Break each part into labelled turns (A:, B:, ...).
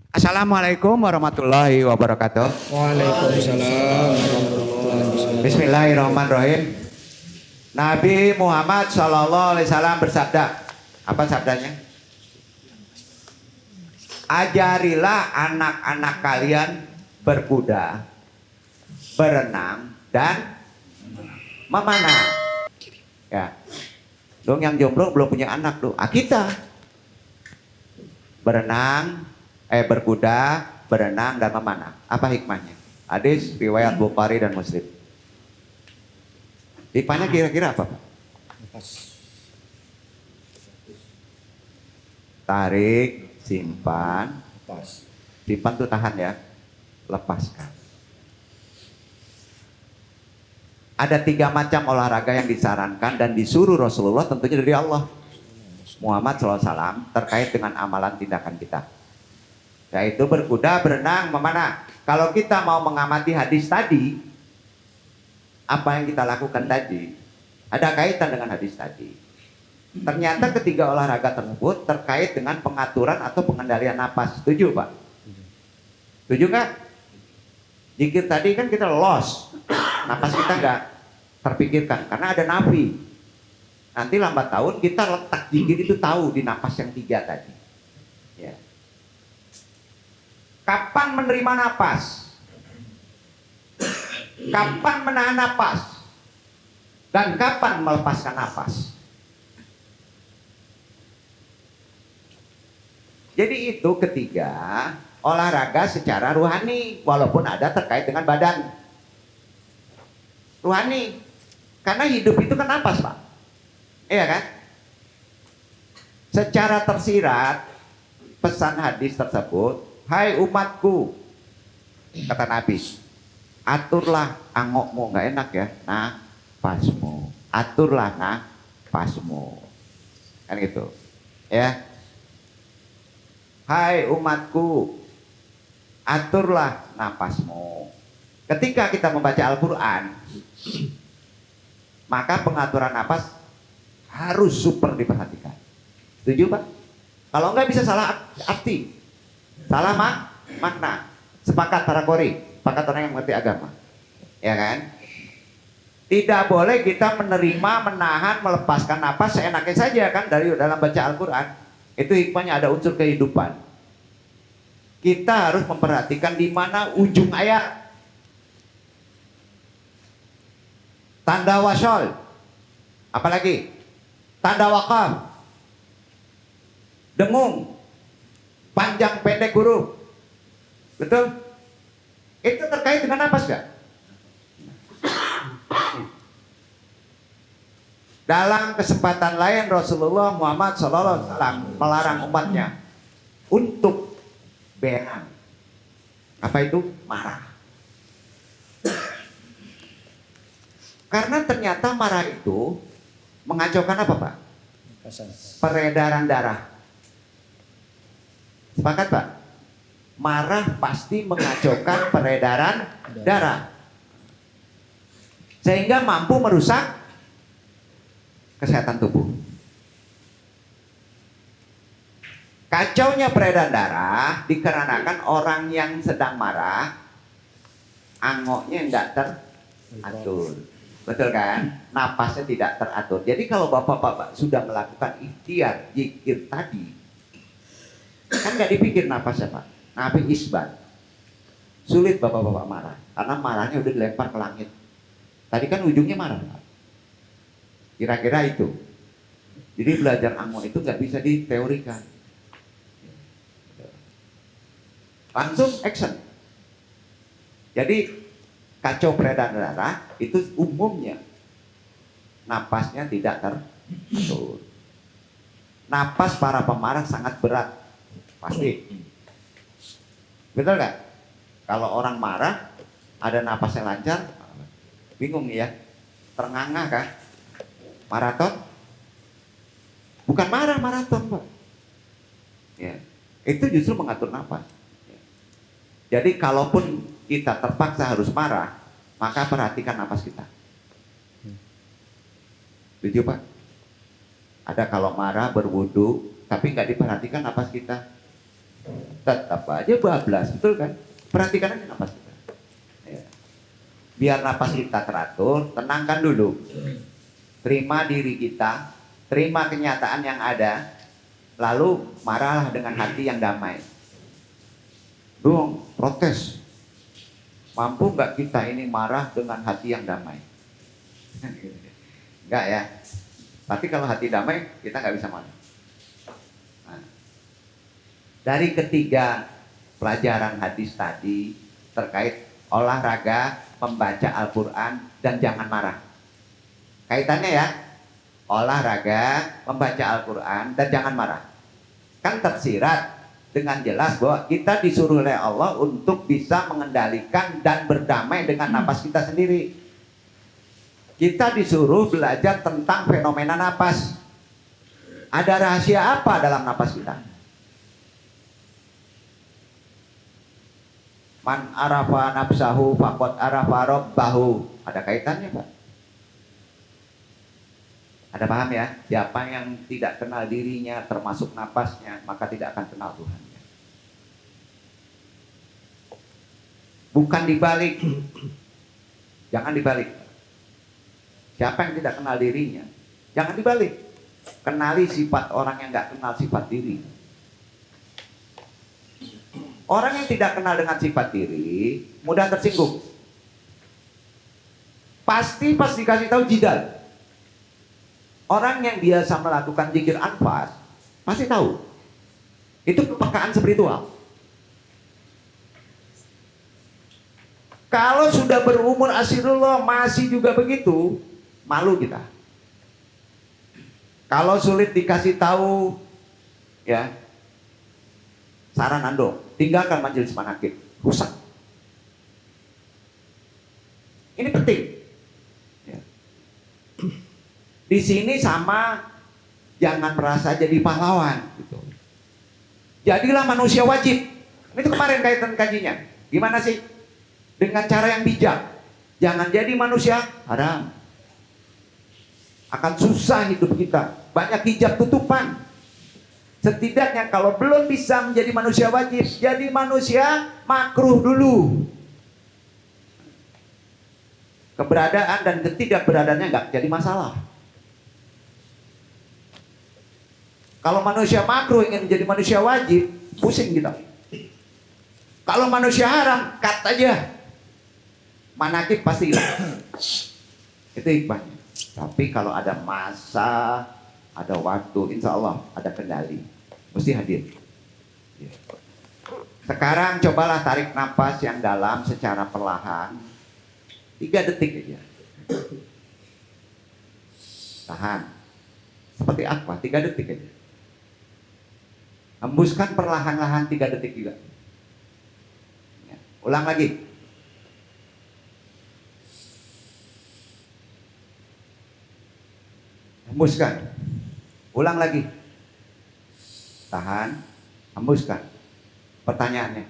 A: Assalamualaikum warahmatullahi wabarakatuh.
B: Waalaikumsalam warahmatullahi wabarakatuh.
A: Bismillahirrahmanirrahim. Nabi Muhammad SAW bersabda, apa sabdanya? Ajarilah anak-anak kalian berkuda, berenang, dan memanah. Ya, dong yang jomblo belum punya anak tuh. Kita berkuda, berenang, dan memanah. Apa hikmahnya? Hadis riwayat Bukhari dan Muslim. Hikmahnya kira-kira apa, Pak? Tarik, simpan. Simpan tuh tahan ya. Lepaskan. Ada 3 macam olahraga yang disarankan dan disuruh Rasulullah, tentunya dari Allah Muhammad SAW, terkait dengan amalan tindakan kita, yaitu berkuda, berenang, memanah. Kalau kita mau mengamati hadis tadi, apa yang kita lakukan tadi ada kaitan dengan hadis tadi. Ternyata ketiga olahraga tersebut terkait dengan pengaturan atau pengendalian napas. Setuju, Pak? Setuju nggak? Zikir tadi kan kita lost, napas kita nggak terpikirkan karena ada nafi. Nanti lambat tahun kita letak zikir itu tahu di napas yang 3 tadi. Ya. Kapan menerima napas? Kapan menahan napas? Dan kapan melepaskan napas? Jadi itu ketiga olahraga secara ruhani, walaupun ada terkait dengan badan. Ruhani, karena hidup itu kan napas, Pak. Iya kan? Secara tersirat pesan hadis tersebut, hai umatku, kata Nabi, aturlah angokmu, nggak enak ya, napasmu, aturlah napasmu, kan gitu, ya. Hai umatku, aturlah napasmu. Ketika kita membaca Al-Quran, maka pengaturan napas harus super diperhatikan. Setuju, Pak? Kalau enggak bisa salah arti, salah makna. Sepakat para kori, sepakat orang yang mengerti agama, ya kan? Tidak boleh kita menerima, menahan, melepaskan napas seenaknya saja kan dari dalam baca Al-Quran. Itu hikmahnya, ada unsur kehidupan. Kita harus memperhatikan di mana ujung ayat. Tanda wasol, apalagi tanda wakaf, dengung, panjang pendek huruf, betul? Itu terkait dengan napas gak? Dalam kesempatan lain Rasulullah Muhammad SAW melarang umatnya untuk berang. Apa itu? Marah. Karena ternyata marah itu mengacaukan apa, Pak? Peredaran darah. Sepakat, Pak? Marah pasti mengacaukan peredaran darah, sehingga mampu merusak kesehatan tubuh. Kacaunya peredaran darah dikarenakan orang yang sedang marah, angoknya tidak teratur. Betul kan? Napasnya tidak teratur. Jadi kalau bapak-bapak sudah melakukan ikhtiar zikir tadi, kan nggak dipikir napasnya, Pak. Nabi isbat. Sulit bapak-bapak marah, karena marahnya udah dilempar ke langit. Tadi kan ujungnya marah, Pak. Kira-kira itu. Jadi belajar angok itu nggak bisa diteorikan. Langsung action. Jadi kacau peredaran darah itu umumnya napasnya tidak teratur. Napas para pemarah sangat berat, pasti. Betul nggak? Kalau orang marah ada napasnya lancar, bingung ya, ternganga kan? Maraton? Bukan marah, maraton, Pak. Ya, itu justru mengatur napas. Jadi kalaupun kita terpaksa harus marah, maka perhatikan napas kita. Setuju, Pak? Ada kalau marah berwudu, tapi nggak diperhatikan napas kita. Tetap aja bablas, betul kan? Perhatikan aja napas kita. Ya. Biar napas kita teratur, tenangkan dulu. Terima diri kita, terima kenyataan yang ada, lalu marahlah dengan hati yang damai. Dong, protes. Mampu nggak kita ini marah dengan hati yang damai? Enggak ya. Tapi kalau hati damai, kita nggak bisa marah. Nah, dari ketiga pelajaran hadis tadi terkait olahraga, membaca Al-Quran, dan jangan marah. Kaitannya ya, olahraga, membaca Al-Quran, dan jangan marah. Kan tersirat dengan jelas bahwa kita disuruh oleh Allah untuk bisa mengendalikan dan berdamai dengan napas kita sendiri. Kita disuruh belajar tentang fenomena napas. Ada rahasia apa dalam napas kita? Man arafa nafsahu faqad arafa rabbahu. Ada kaitannya, Pak? Ada paham ya? Siapa yang tidak kenal dirinya termasuk napasnya, maka tidak akan kenal Tuhannya. Bukan dibalik. Jangan dibalik. Siapa yang tidak kenal dirinya, jangan dibalik. Kenali sifat orang yang nggak kenal sifat diri. Orang yang tidak kenal dengan sifat diri mudah tersinggung. Pasti pas dikasih tahu jidal. Orang yang biasa melakukan zikir anfas pasti tahu. Itu kepekaan spiritual. Kalau sudah berumur asirullah masih juga begitu, malu kita. Kalau sulit dikasih tahu, ya, saran Ando, tinggalkan majelis manakib, rusak. Ini penting. Ya. Di sini sama, jangan merasa jadi pahlawan. Gitu. Jadilah manusia wajib. Itu kemarin kaitan kajinya. Gimana sih? Dengan cara yang bijak. Jangan jadi manusia haram. Akan susah hidup kita. Banyak hijab tutupan. Setidaknya kalau belum bisa menjadi manusia wajib, jadi manusia makruh dulu. Keberadaan dan ketidakberadaannya nggak jadi masalah. Kalau manusia makruh ingin menjadi manusia wajib, pusing kita. Kalau manusia haram, cut aja. Manakib pasti hilang. Itu hikmahnya. Tapi kalau ada masa, ada waktu, insya Allah ada kendali. Mesti hadir. Sekarang cobalah tarik nafas yang dalam secara perlahan. 3 detik aja. Tahan. Seperti apa? 3 detik aja. Hembuskan perlahan-lahan 3 detik juga. Ya. Ulang lagi. Hembuskan. Ulang lagi. Tahan. Hembuskan. Pertanyaannya.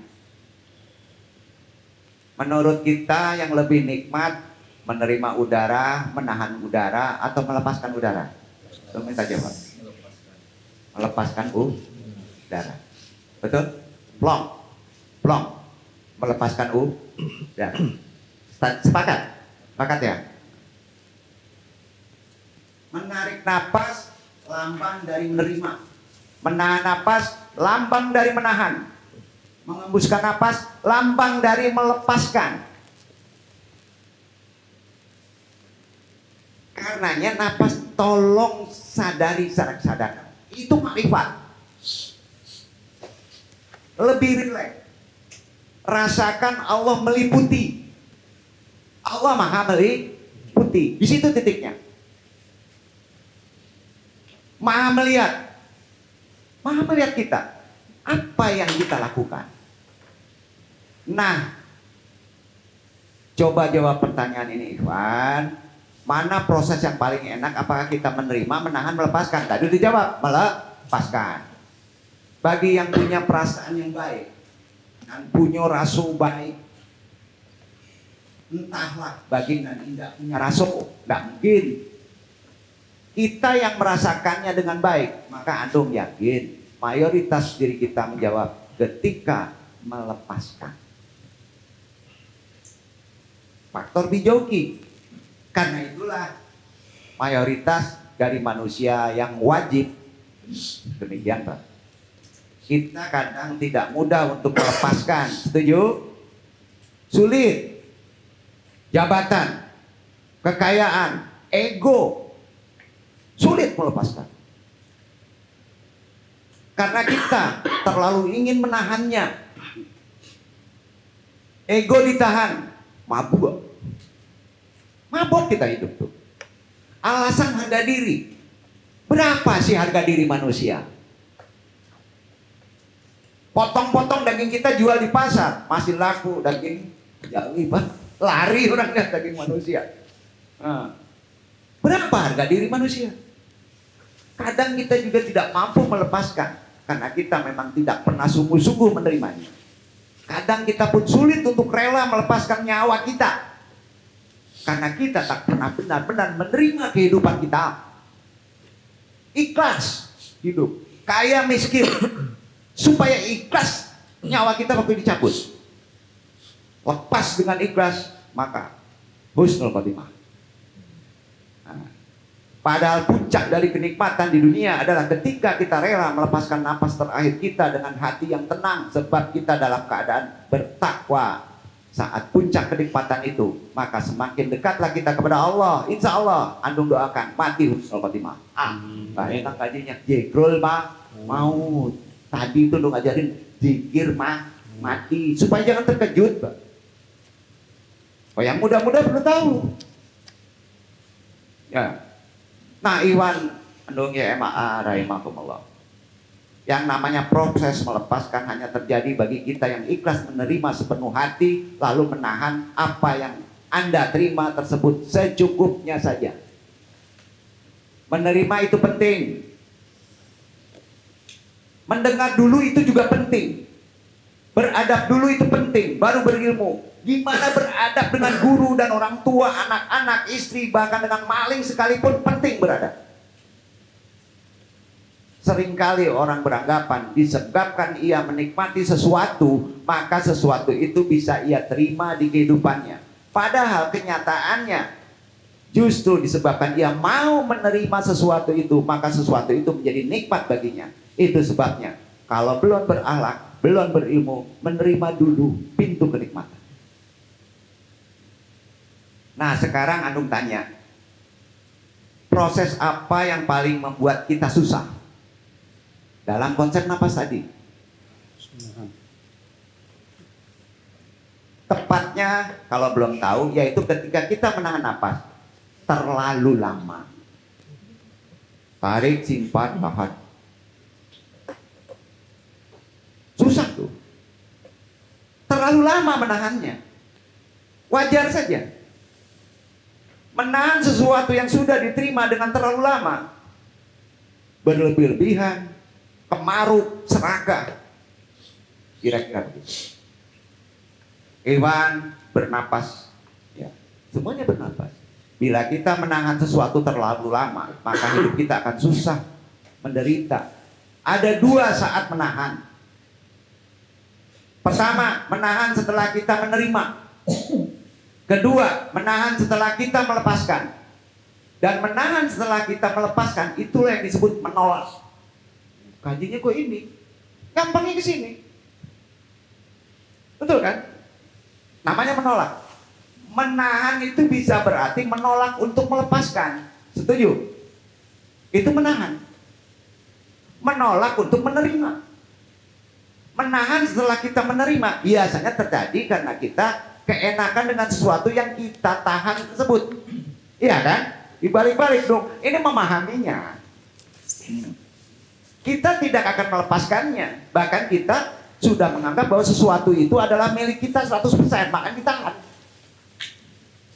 A: Menurut kita yang lebih nikmat menerima udara, menahan udara, atau melepaskan udara? Itu minta jawab. Melepaskan udara. Betul? Plong. Plong. Melepaskan udara. Sepakat? Sepakat ya? Menarik napas lambang dari menerima. Menahan napas lambang dari menahan. Mengembuskan napas lambang dari melepaskan. Karenanya napas tolong sadari secara kesadaran. Itu makrifat. Lebih rileks. Rasakan Allah meliputi. Allah maha meliputi. Di situ titiknya. Maha melihat. Maha melihat kita. Apa yang kita lakukan. Nah, coba jawab pertanyaan ini Ikhwan. Mana proses yang paling enak? Apakah kita menerima, menahan, melepaskan? Tadi dijawab, melepaskan. Bagi yang punya perasaan yang baik, yang punya rasu baik, entahlah bagi yang tidak punya rasu, tidak mungkin. Kita yang merasakannya dengan baik, maka antum yakin mayoritas diri kita menjawab ketika melepaskan. Faktor bijoki. Karena itulah mayoritas dari manusia yang wajib, demikian Pak, kita kadang tidak mudah untuk melepaskan. Setuju? Sulit. Jabatan, kekayaan, ego, sulit melepaskan. Karena kita terlalu ingin menahannya. Ego ditahan, mabuk. Mabuk kita hidup tuh. Alasan harga diri. Berapa sih harga diri manusia? Potong-potong daging kita jual di pasar, masih laku daging jauh, Pak. Lari orang lihat daging manusia. Nah, berapa harga diri manusia? Kadang kita juga tidak mampu melepaskan karena kita memang tidak pernah sungguh-sungguh menerimanya. Kadang kita pun sulit untuk rela melepaskan nyawa kita karena kita tak pernah benar-benar menerima kehidupan kita. Ikhlas hidup, kaya miskin, supaya ikhlas nyawa kita waktu dicabut. Lepas dengan ikhlas, maka husnul khotimah. Nah, padahal puncak dari kenikmatan di dunia adalah ketika kita rela melepaskan napas terakhir kita dengan hati yang tenang, sebab kita dalam keadaan bertakwa. Saat puncak kenikmatan itu, maka semakin dekatlah kita kepada Allah. Insya Allah, andung doakan mati husnul khotimah. Enak kajinya jegrol mah mau tadi itu dong ajarin zikir mah mati supaya jangan terkejut, Pak. Oh, yang muda-muda perlu tahu. Ya. Nah, Iwan andung ya MA rahimakumullah. Yang namanya proses melepaskan hanya terjadi bagi kita yang ikhlas menerima sepenuh hati, lalu menahan apa yang Anda terima tersebut secukupnya saja. Menerima itu penting. Mendengar dulu itu juga penting. Beradab dulu itu penting, baru berilmu. Gimana beradab dengan guru dan orang tua, anak-anak, istri, bahkan dengan maling sekalipun penting beradab. Seringkali orang beranggapan disebabkan ia menikmati sesuatu, maka sesuatu itu bisa ia terima di kehidupannya. Padahal kenyataannya justru disebabkan ia mau menerima sesuatu itu, maka sesuatu itu menjadi nikmat baginya. Itu sebabnya kalau belum berakhlak, belum berilmu, menerima dulu pintu kenikmatan. Nah, sekarang Anung tanya, proses apa yang paling membuat kita susah? Dalam konsep napas tadi. Tepatnya kalau belum tahu, yaitu ketika kita menahan napas terlalu lama. Tarik, simpan, tahan. Susah tuh. Terlalu lama menahannya. Wajar saja. Menahan sesuatu yang sudah diterima dengan terlalu lama, berlebih-lebihan, kemaruk, serakah, kira-kira begitu. Hewan bernapas, ya, semuanya bernapas. Bila kita menahan sesuatu terlalu lama, maka hidup kita akan susah, menderita. Ada dua saat menahan. Pertama, menahan setelah kita menerima. Kedua, menahan setelah kita melepaskan. Dan menahan setelah kita melepaskan, itulah yang disebut menolak. Kajinya kok ini? Gampangnya ke sini. Betul kan? Namanya menolak. Menahan itu bisa berarti menolak untuk melepaskan. Setuju? Itu menahan. Menolak untuk menerima. Menahan setelah kita menerima biasanya terjadi karena kita keenakan dengan sesuatu yang kita tahan tersebut. Iya kan? Dibalik-balik dong. Ini memahaminya. Kita tidak akan melepaskannya. Bahkan kita sudah menganggap bahwa sesuatu itu adalah milik kita 100%. Makanya ditahan.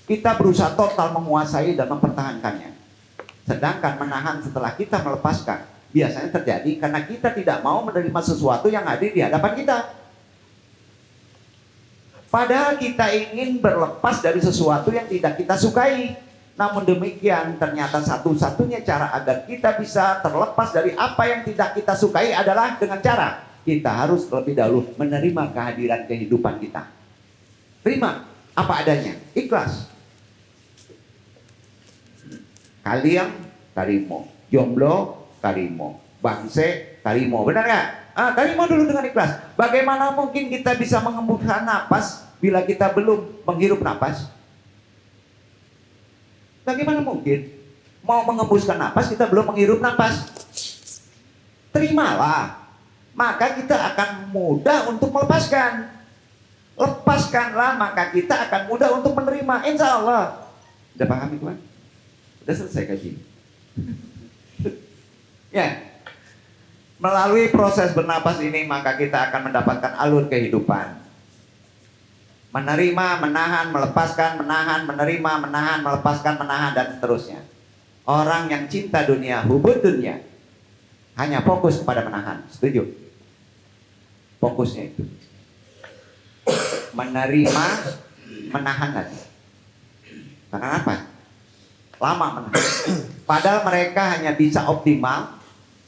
A: Kita berusaha total menguasai dan mempertahankannya. Sedangkan menahan setelah kita melepaskan biasanya terjadi karena kita tidak mau menerima sesuatu yang hadir di hadapan kita. Padahal kita ingin berlepas dari sesuatu yang tidak kita sukai. Namun demikian ternyata satu-satunya cara agar kita bisa terlepas dari apa yang tidak kita sukai adalah dengan cara kita harus terlebih dahulu menerima kehadiran kehidupan kita. Terima apa adanya, ikhlas. Kalian tarimo, jomblo tarimo, bangse tarimo, benar nggak? Tarimo dulu dengan ikhlas. Bagaimana mungkin kita bisa mengembuskan napas bila kita belum menghirup napas? Bagaimana mungkin mau mengembuskan napas kita belum menghirup napas? Terimalah, maka kita akan mudah untuk melepaskan. Lepaskanlah, maka kita akan mudah untuk menerima. Insya Allah. Udah paham itu kan? Udah selesai kaji. Ya, melalui proses bernapas ini maka kita akan mendapatkan alur kehidupan. Menerima, menahan, melepaskan, menahan, menerima, menahan, melepaskan, menahan, dan seterusnya. Orang yang cinta dunia, hubud dunia, hanya fokus kepada menahan. Setuju? Fokusnya itu menerima, menahan lagi. Karena apa? Lama menahan. Padahal mereka hanya bisa optimal,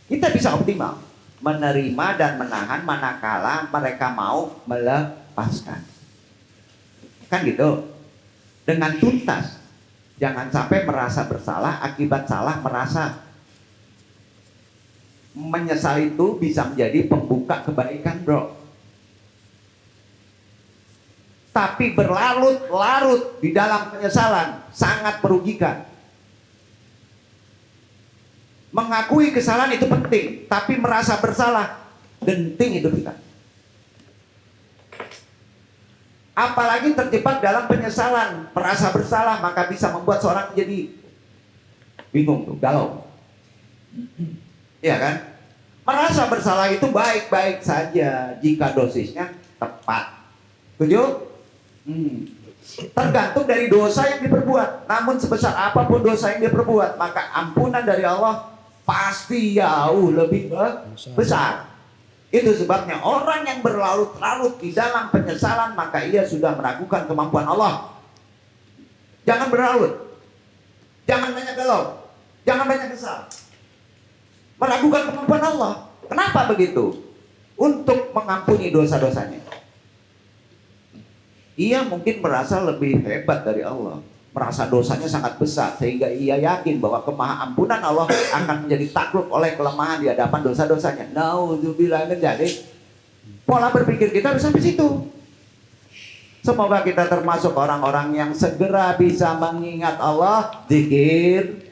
A: kita bisa optimal menerima dan menahan manakala mereka mau melepaskan. Kan gitu. Dengan tuntas. Jangan sampai merasa bersalah akibat salah merasa. Menyesal itu bisa menjadi pembuka kebaikan, bro. Tapi berlarut-larut di dalam penyesalan sangat merugikan. Mengakui kesalahan itu penting, tapi merasa bersalah genting hidup kita. Apalagi terjebak dalam penyesalan, merasa bersalah, maka bisa membuat seorang menjadi bingung tuh, galau. Iya kan? Merasa bersalah itu baik-baik saja jika dosisnya tepat. Setuju? Tergantung dari dosa yang diperbuat. Namun sebesar apapun dosa yang diperbuat, maka ampunan dari Allah pasti jauh lebih besar. Itu sebabnya orang yang berlarut-larut di dalam penyesalan, maka ia sudah meragukan kemampuan Allah. Jangan berlarut, jangan banyak galau, jangan banyak kesal, meragukan kemampuan Allah. Kenapa begitu? Untuk mengampuni dosa-dosanya. Ia mungkin merasa lebih hebat dari Allah, merasa dosanya sangat besar, sehingga ia yakin bahwa kemahampunan Allah akan menjadi takluk oleh kelemahan di hadapan dosa-dosanya. Nauzubillah min dzalik. Pola berpikir kita harus sampai situ. Semoga kita termasuk orang-orang yang segera bisa mengingat Allah, zikir,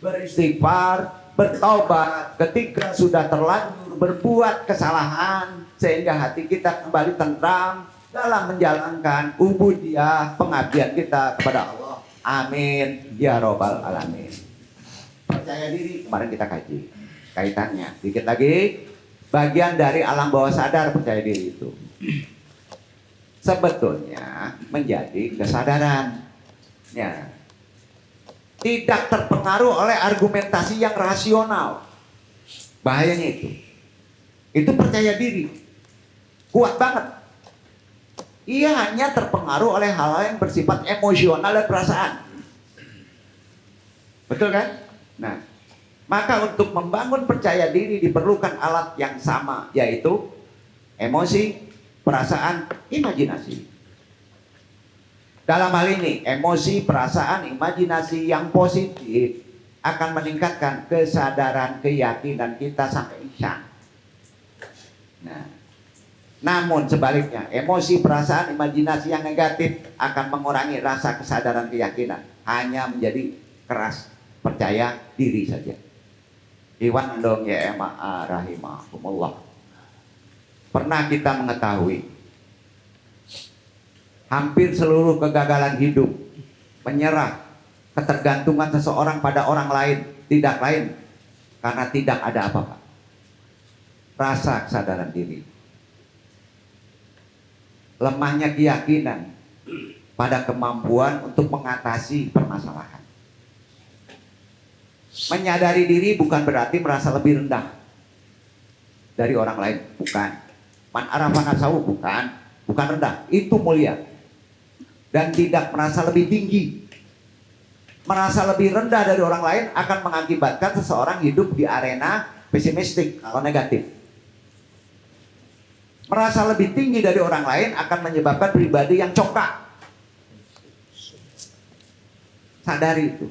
A: beristighfar, bertaubat ketika sudah terlanjur berbuat kesalahan, sehingga hati kita kembali tentram dalam menjalankan ubudiyah pengabdian kita kepada Allah. Amin ya robbal alamin. Percaya diri kemarin kita kaji kaitannya. Dikit lagi, bagian dari alam bawah sadar percaya diri itu sebetulnya menjadi kesadaran ya, tidak terpengaruh oleh argumentasi yang rasional. Bahayanya itu percaya diri kuat banget. Ia hanya terpengaruh oleh hal-hal yang bersifat emosional dan perasaan. Betul kan? Nah, maka untuk membangun percaya diri diperlukan alat yang sama, yaitu emosi, perasaan, imajinasi. Dalam hal ini, emosi, perasaan, imajinasi yang positif akan meningkatkan kesadaran, keyakinan kita sampai ihsan. Nah, namun sebaliknya, emosi, perasaan, imajinasi yang negatif akan mengurangi rasa kesadaran keyakinan. Hanya menjadi keras percaya diri saja. Iwan dong ya ema rahimahumullah. Pernah kita mengetahui hampir seluruh kegagalan hidup, menyerah, ketergantungan seseorang pada orang lain, tidak lain karena tidak ada apa-apa. Rasa kesadaran diri. Lemahnya keyakinan pada kemampuan untuk mengatasi permasalahan. Menyadari diri bukan berarti merasa lebih rendah dari orang lain, bukan. Man arafa nafsahu, bukan rendah, itu mulia. Dan tidak merasa lebih tinggi. Merasa lebih rendah dari orang lain akan mengakibatkan seseorang hidup di arena pesimistik atau negatif. merasa lebih tinggi dari orang lain akan menyebabkan pribadi yang congkak. Sadari itu.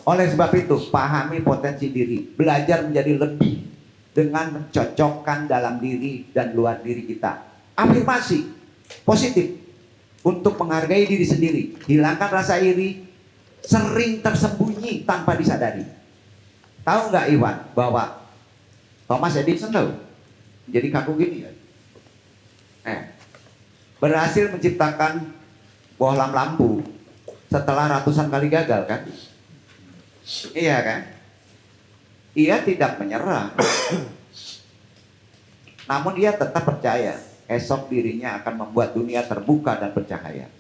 A: Oleh sebab itu, pahami potensi diri, belajar menjadi lebih dengan mencocokkan dalam diri dan luar diri kita. Afirmasi positif untuk menghargai diri sendiri, hilangkan rasa iri, sering tersembunyi tanpa disadari. Tahu nggak Iwan bahwa Thomas Edison tahu? Jadi kaku gini ya. Berhasil menciptakan bohlam lampu setelah ratusan kali gagal kan? Iya kan? Ia tidak menyerah. Namun ia tetap percaya esok dirinya akan membuat dunia terbuka dan bercahaya.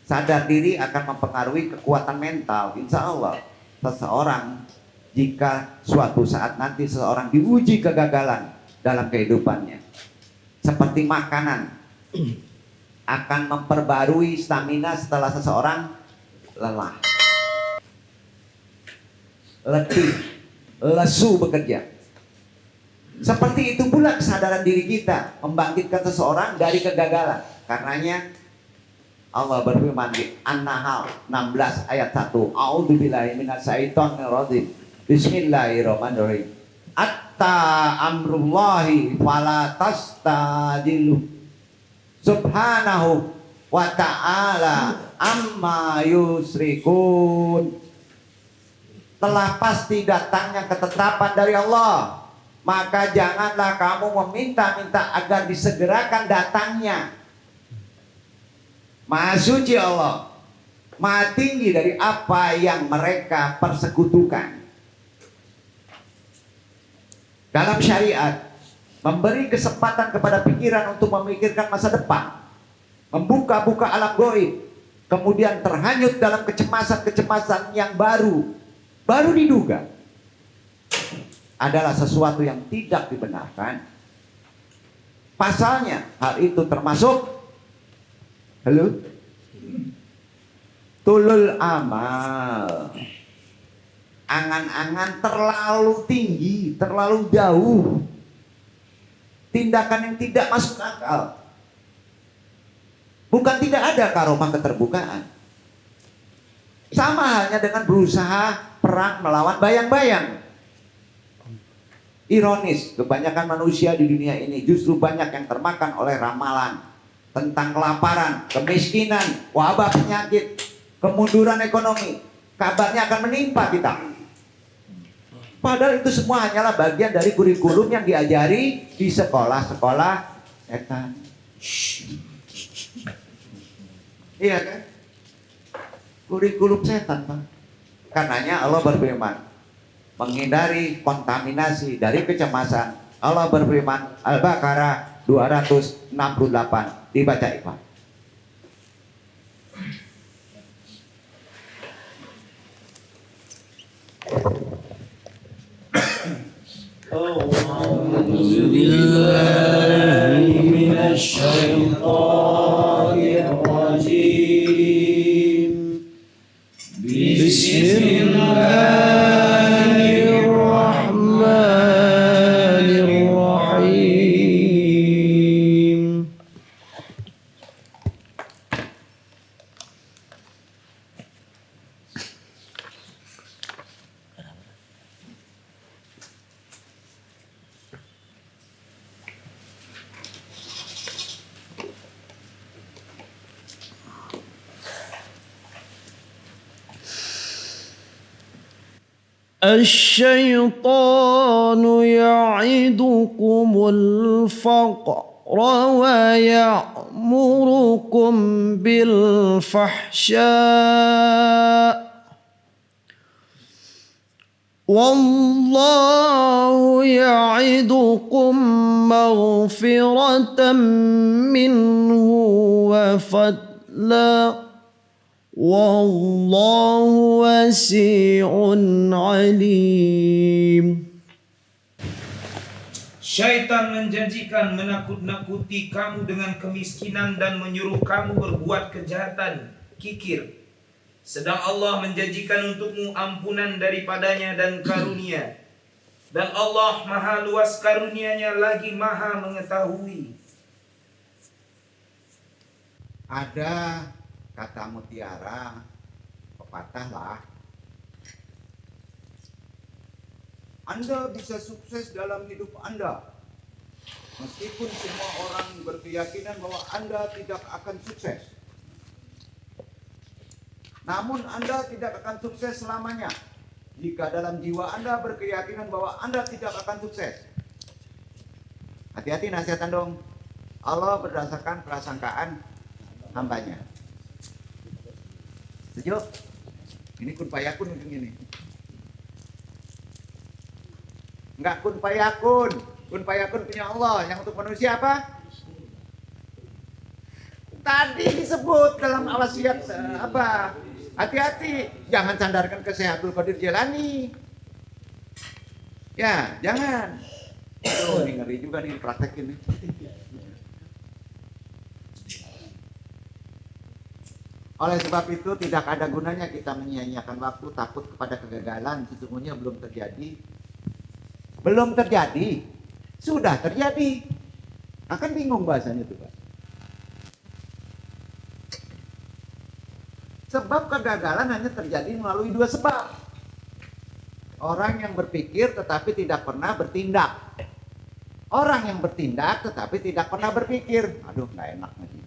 A: Sadar diri akan mempengaruhi kekuatan mental. Insya Allah seseorang, jika suatu saat nanti seseorang diuji kegagalan dalam kehidupannya, seperti makanan, akan memperbarui stamina setelah seseorang lelah, letih, lesu bekerja. Seperti itu pula kesadaran diri kita membangkitkan seseorang dari kegagalan. Karenanya Allah berfirman di An-Nahl 16 ayat 1, A'udzubillahi minasyaitonirrajim. Bismillahirrahmanirrahim. Atta amrullahi fala tastajilu. Subhanahu wa ta'ala amma yusrikun. Telah pasti datangnya ketetapan dari Allah, maka janganlah kamu meminta-minta agar disegerakan datangnya. Maha suci Allah, maha tinggi dari apa yang mereka persekutukan. Dalam syariat, memberi kesempatan kepada pikiran untuk memikirkan masa depan, membuka-buka alam gaib, kemudian terhanyut dalam kecemasan-kecemasan yang baru diduga, adalah sesuatu yang tidak dibenarkan. Pasalnya, hal itu termasuk tulul amal, angan-angan terlalu tinggi, terlalu jauh, tindakan yang tidak masuk akal. Bukan tidak ada karomah keterbukaan, sama halnya dengan berusaha perang melawan bayang-bayang. Ironis, kebanyakan manusia di dunia ini justru banyak yang termakan oleh ramalan tentang kelaparan, kemiskinan, wabah penyakit, kemunduran ekonomi. Kabarnya akan menimpa kita. Padahal itu semua hanyalah bagian dari kurikulum yang diajari di sekolah-sekolah setan. Iya kan? Kurikulum setan, Pak. Karenanya Allah berfirman, menghindari kontaminasi dari kecemasan. Allah berfirman, Al-Baqarah 268, dibaca Ikhwan.
B: أعوذ بالله من الشيطان الرجيم. بسم الله الرحمن الرحيم. الشيطان يعدكم الفقر ويأمركم بالفحشاء والله يعدكم مغفرة منه وفضلا Wallahu wasi'un alim.
C: Syaitan menjanjikan menakut-nakuti kamu dengan kemiskinan dan menyuruh kamu berbuat kejahatan, kikir. Sedang Allah menjanjikan untukmu ampunan daripadanya dan karunia. Dan Allah maha luas karunia-Nya lagi maha mengetahui.
A: Ada kata mutiara, pepatah lah. Anda bisa sukses dalam hidup Anda, meskipun semua orang berkeyakinan bahwa Anda tidak akan sukses. Namun Anda tidak akan sukses selamanya jika dalam jiwa Anda berkeyakinan bahwa Anda tidak akan sukses. Hati-hati nasihatan dong. Allah berdasarkan prasangkaan hambanya. Setuju? Ini kun fayakun ujung ini. Enggak kun fayakun. Kun fayakun punya Allah. Yang untuk manusia apa? Tadi disebut dalam wasiat apa? Hati-hati, jangan sandarkan ke Syekh Abdul Qadir Jailani. Ya, jangan. Aduh, ini ngeri juga nih praktek ini. Oleh sebab itu tidak ada gunanya kita menyia-nyiakan waktu takut kepada kegagalan. Sesungguhnya belum terjadi. Belum terjadi. Sudah terjadi. Akan bingung bahasanya itu, Pak. Sebab kegagalan hanya terjadi melalui dua sebab. Orang yang berpikir tetapi tidak pernah bertindak. Orang yang bertindak tetapi tidak pernah berpikir. Aduh, nggak enak lagi.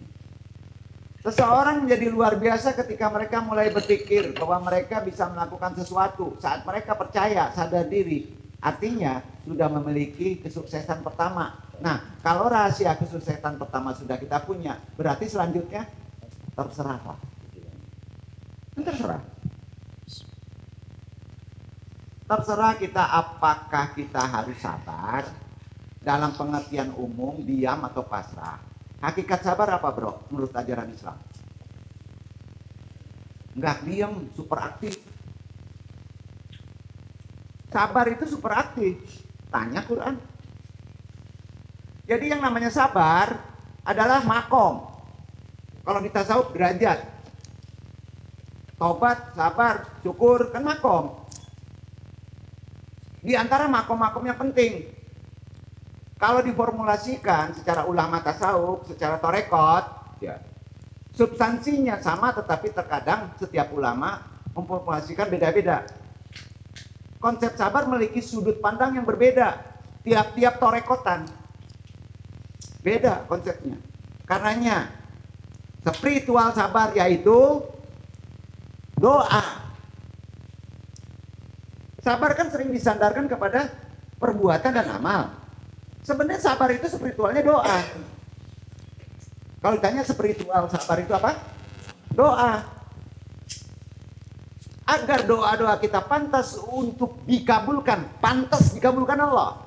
A: Seseorang menjadi luar biasa ketika mereka mulai berpikir bahwa mereka bisa melakukan sesuatu. Saat mereka percaya, sadar diri, artinya sudah memiliki kesuksesan pertama. Nah, kalau rahasia kesuksesan pertama sudah kita punya, berarti selanjutnya terserah lah. Terserah. Terserah kita apakah kita harus sabar dalam pengertian umum, diam atau pasrah. Hakikat sabar apa, bro? Menurut ajaran Islam. Enggak diam, super aktif. Sabar itu super aktif. Tanya Quran. Jadi yang namanya sabar adalah makom. Kalau di tasawuf derajat. Tobat, sabar, syukur, kan makom. Di antara makom-makom yang penting. Kalau diformulasikan secara ulama tasawuf, secara torekot, ya, substansinya sama tetapi terkadang setiap ulama memformulasikan beda-beda. Konsep sabar memiliki sudut pandang yang berbeda. Tiap-tiap torekotan. Beda konsepnya. Karenanya, spiritual sabar yaitu doa. Sabar kan sering disandarkan kepada perbuatan dan amal. Sebenarnya sabar itu spiritualnya doa. Kalau ditanya spiritual sabar itu apa? Doa. Agar doa-doa kita pantas untuk dikabulkan, pantas dikabulkan Allah.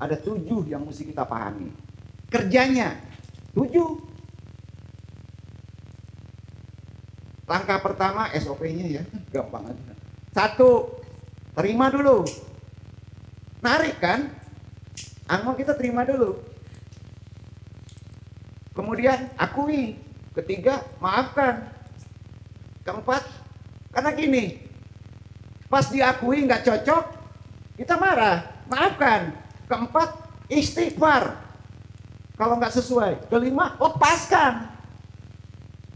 A: Ada 7 yang mesti kita pahami. Kerjanya 7. Langkah pertama SOP-nya ya, gampang aja. 1, terima dulu. Narik kan? Amal kita terima dulu. Kemudian akui. Ketiga, maafkan. Keempat, karena gini, pas diakui nggak cocok, kita marah, maafkan. Keempat, istighfar. Kalau nggak sesuai. Kelima, lepaskan.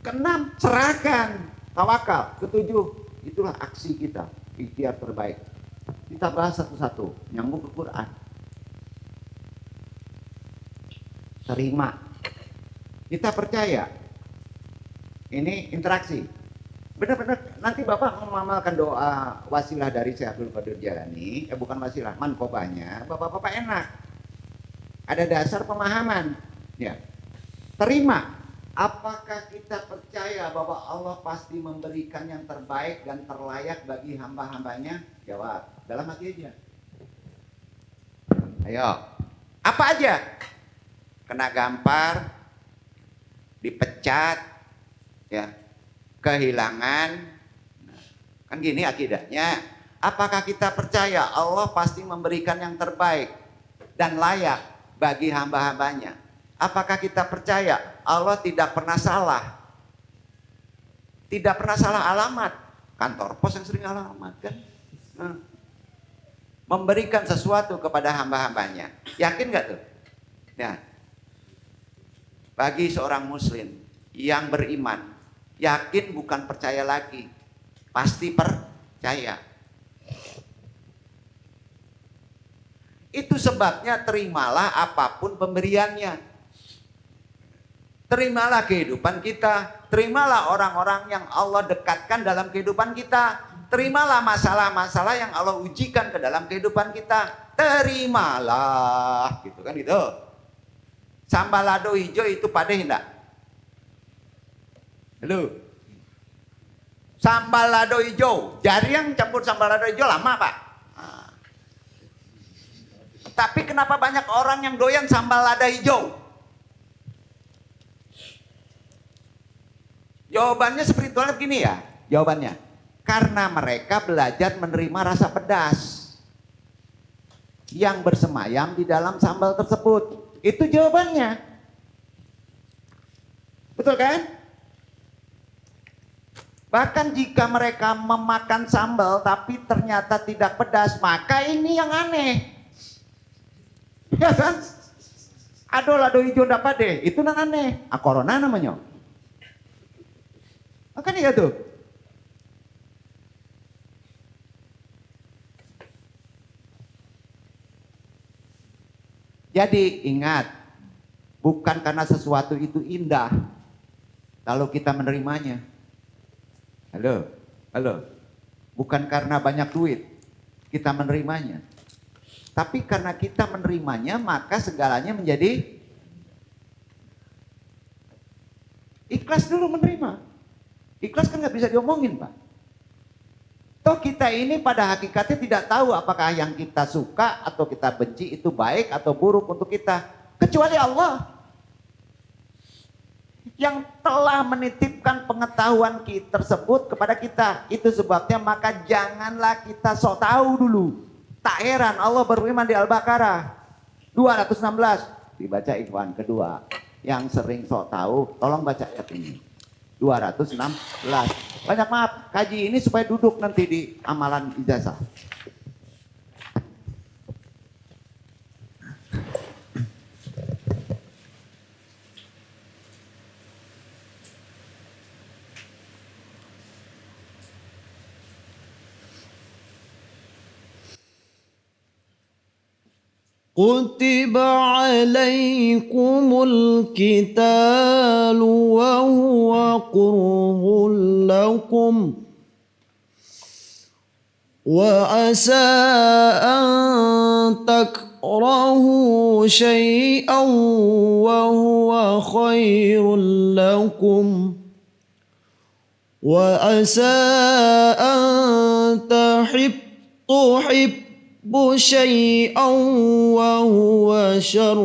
A: Keenam, serahkan, tawakal. Ketujuh, itulah aksi kita, ikhtiar terbaik. Kita bahas satu-satu, nyambung ke Quran. Terima. Kita percaya. Ini interaksi. Benar-benar nanti Bapak mengamalkan doa wasilah dari Syekh Abdul Qadir Jailani, bukan wasilah, mankobahnya, Bapak-bapak enak. Ada dasar pemahaman. Ya. Terima. Apakah kita percaya bahwa Allah pasti memberikan yang terbaik dan terlayak bagi hamba-hambanya? Jawab, dalam hati aja. Ayo, apa aja? Kena gampar, dipecat, ya, kehilangan. Kan gini akidahnya. Apakah kita percaya Allah pasti memberikan yang terbaik dan layak bagi hamba-hambanya? Apakah kita percaya Allah tidak pernah salah? Tidak pernah salah alamat. Kantor pos yang sering alamat kan. Nah, memberikan sesuatu kepada hamba-hambanya. Yakin nggak tuh? Ya. Bagi seorang muslim yang beriman, yakin bukan percaya lagi, pasti percaya. Itu sebabnya terimalah apapun pemberiannya. Terimalah kehidupan kita, terimalah orang-orang yang Allah dekatkan dalam kehidupan kita. Terimalah masalah-masalah yang Allah ujikan ke dalam kehidupan kita. Terimalah, gitu kan gitu. Sambal lado hijau itu padeh enggak? Halo. Sambal lado hijau, jari yang campur sambal lado hijau lama, Pak. Nah. Tapi kenapa banyak orang yang doyan sambal lada hijau? Jawabannya spiritualnya begini ya, jawabannya. Karena mereka belajar menerima rasa pedas yang bersemayam di dalam sambal tersebut. Itu jawabannya. Betul kan? Bahkan jika mereka memakan sambal tapi ternyata tidak pedas, maka ini yang aneh. Ya kan? Aduh lado hijau dapat deh, itu yang aneh. Corona namanya. Makanya tuh. Jadi ingat, bukan karena sesuatu itu indah kalau kita menerimanya. Halo, halo. Bukan karena banyak duit kita menerimanya. Tapi karena kita menerimanya, maka segalanya menjadi ikhlas dulu menerima. Ikhlas kan nggak bisa diomongin, Pak. Toh kita ini pada hakikatnya tidak tahu apakah yang kita suka atau kita benci itu baik atau buruk untuk kita. Kecuali Allah yang telah menitipkan pengetahuan tersebut kepada kita. Itu sebabnya maka janganlah kita sok tahu dulu. Tak heran Allah berfirman di Al-Baqarah 216. Dibaca ikhwan kedua. Yang sering sok tahu, tolong baca ayat ini. 216. Banyak maaf, kaji ini supaya duduk nanti di amalan ijazah.
B: كتب عليكم القتال وهو كره لكم وعسى أن تكرهوا شيئا وهو خير لكم وعسى أن تحبوا شيئا وهو شر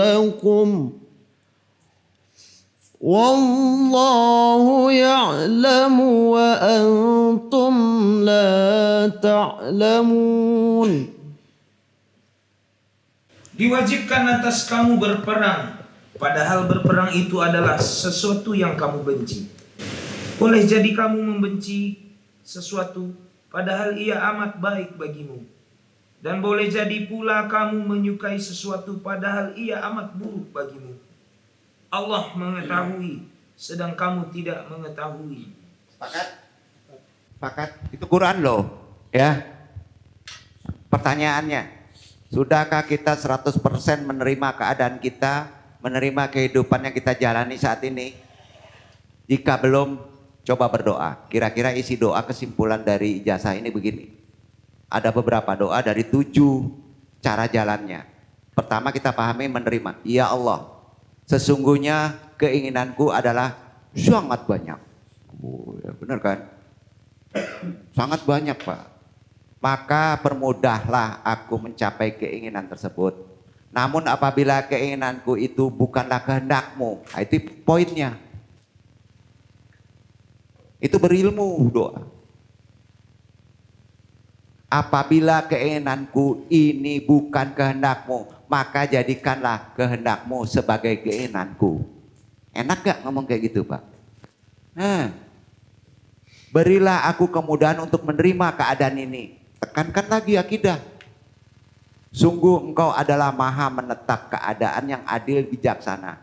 B: لكم والله يعلم وأنتم لا تعلمون.
C: Diwajibkan atas kamu berperang, padahal berperang itu adalah sesuatu yang kamu benci. Boleh jadi kamu membenci sesuatu, padahal ia amat baik bagimu. Dan boleh jadi pula kamu menyukai sesuatu padahal ia amat buruk bagimu. Allah mengetahui sedang kamu tidak mengetahui.
A: Sepakat? Sepakat? Itu Quran loh, ya. Pertanyaannya, sudahkah kita 100% menerima keadaan kita, menerima kehidupan yang kita jalani saat ini? Jika belum, coba berdoa. Kira-kira isi doa kesimpulan dari ijazah ini begini. Ada beberapa doa dari 7 cara jalannya. Pertama kita pahami menerima. Ya Allah, sesungguhnya keinginanku adalah sangat banyak. Oh, ya benar kan? Sangat banyak, Pak. Maka permudahlah aku mencapai keinginan tersebut. Namun apabila keinginanku itu bukanlah kehendakmu, nah itu poinnya. Itu berilmu doa. Apabila keinginanku ini bukan kehendakmu, maka jadikanlah kehendakmu sebagai keinginanku. Enak gak ngomong kayak gitu, Pak? Nah, berilah aku kemudahan untuk menerima keadaan ini. Tekankan lagi akidah. Sungguh engkau adalah maha menetap keadaan yang adil bijaksana.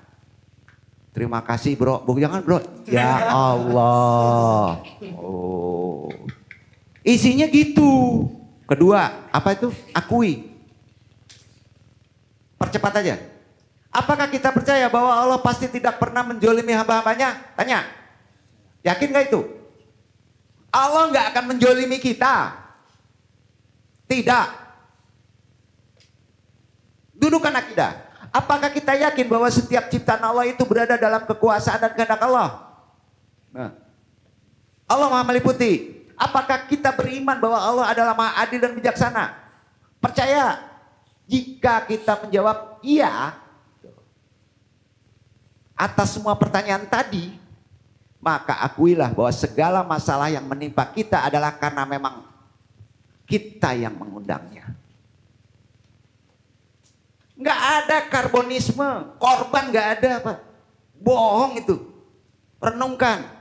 A: Terima kasih bro. Jangan bro. Ya Allah. Oh. Isinya gitu. Kedua, apa itu? Akui. Percepat aja. Apakah kita percaya bahwa Allah pasti tidak pernah menjolimi hamba-hambanya? Tanya. Yakin gak itu? Allah gak akan menjolimi kita. Tidak. Dudukan akidah. Apakah kita yakin bahwa setiap ciptaan Allah itu berada dalam kekuasaan dan kehendak Allah? Nah. Allah maha meliputi. Apakah kita beriman bahwa Allah adalah maha adil dan bijaksana? Percaya. Jika kita menjawab iya atas semua pertanyaan tadi, maka akuilah bahwa segala masalah yang menimpa kita adalah karena memang kita yang mengundangnya. Nggak ada karbonisme, korban nggak ada Pak. Bohong itu. Renungkan.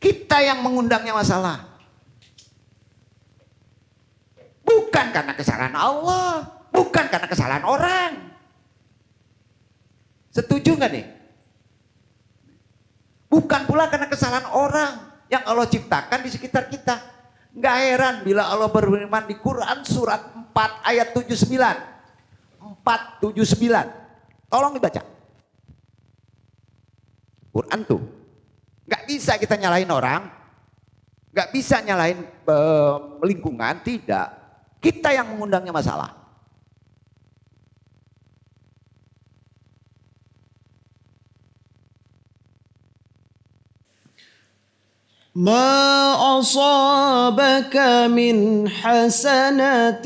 A: Kita yang mengundangnya masalah. Bukan karena kesalahan Allah, bukan karena kesalahan orang. Setuju nggak nih? Bukan pula karena kesalahan orang yang Allah ciptakan di sekitar kita. Nggak heran bila Allah berfirman di Quran surat 4 ayat 79. 479. Tolong dibaca. Quran tuh. Nggak bisa kita nyalahin orang. Nggak bisa nyalahin lingkungan. Tidak. Kita yang mengundangnya masalah.
B: ما أصابك من حسنة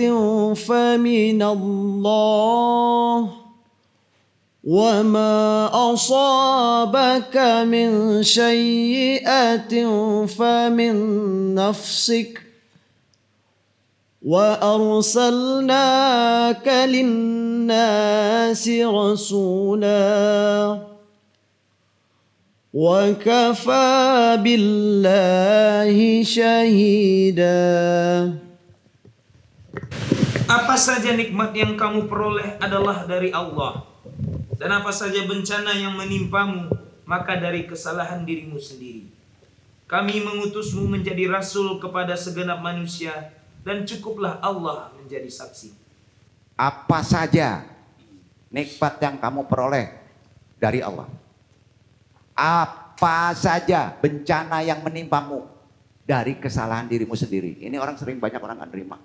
B: فمن الله وما أصابك من سيئة فمن نفسك وأرسلناك للناس رسولا وَكَفَى بِاللَّهِ شَهِيدًا.
C: Apa saja nikmat yang kamu peroleh adalah dari Allah, dan apa saja bencana yang menimpamu maka dari kesalahan dirimu sendiri. Kami mengutusmu menjadi rasul kepada segenap manusia, dan cukuplah Allah menjadi saksi.
A: Apa saja nikmat yang kamu peroleh dari Allah. Apa saja bencana yang menimpamu dari kesalahan dirimu sendiri. Ini banyak orang nggak terima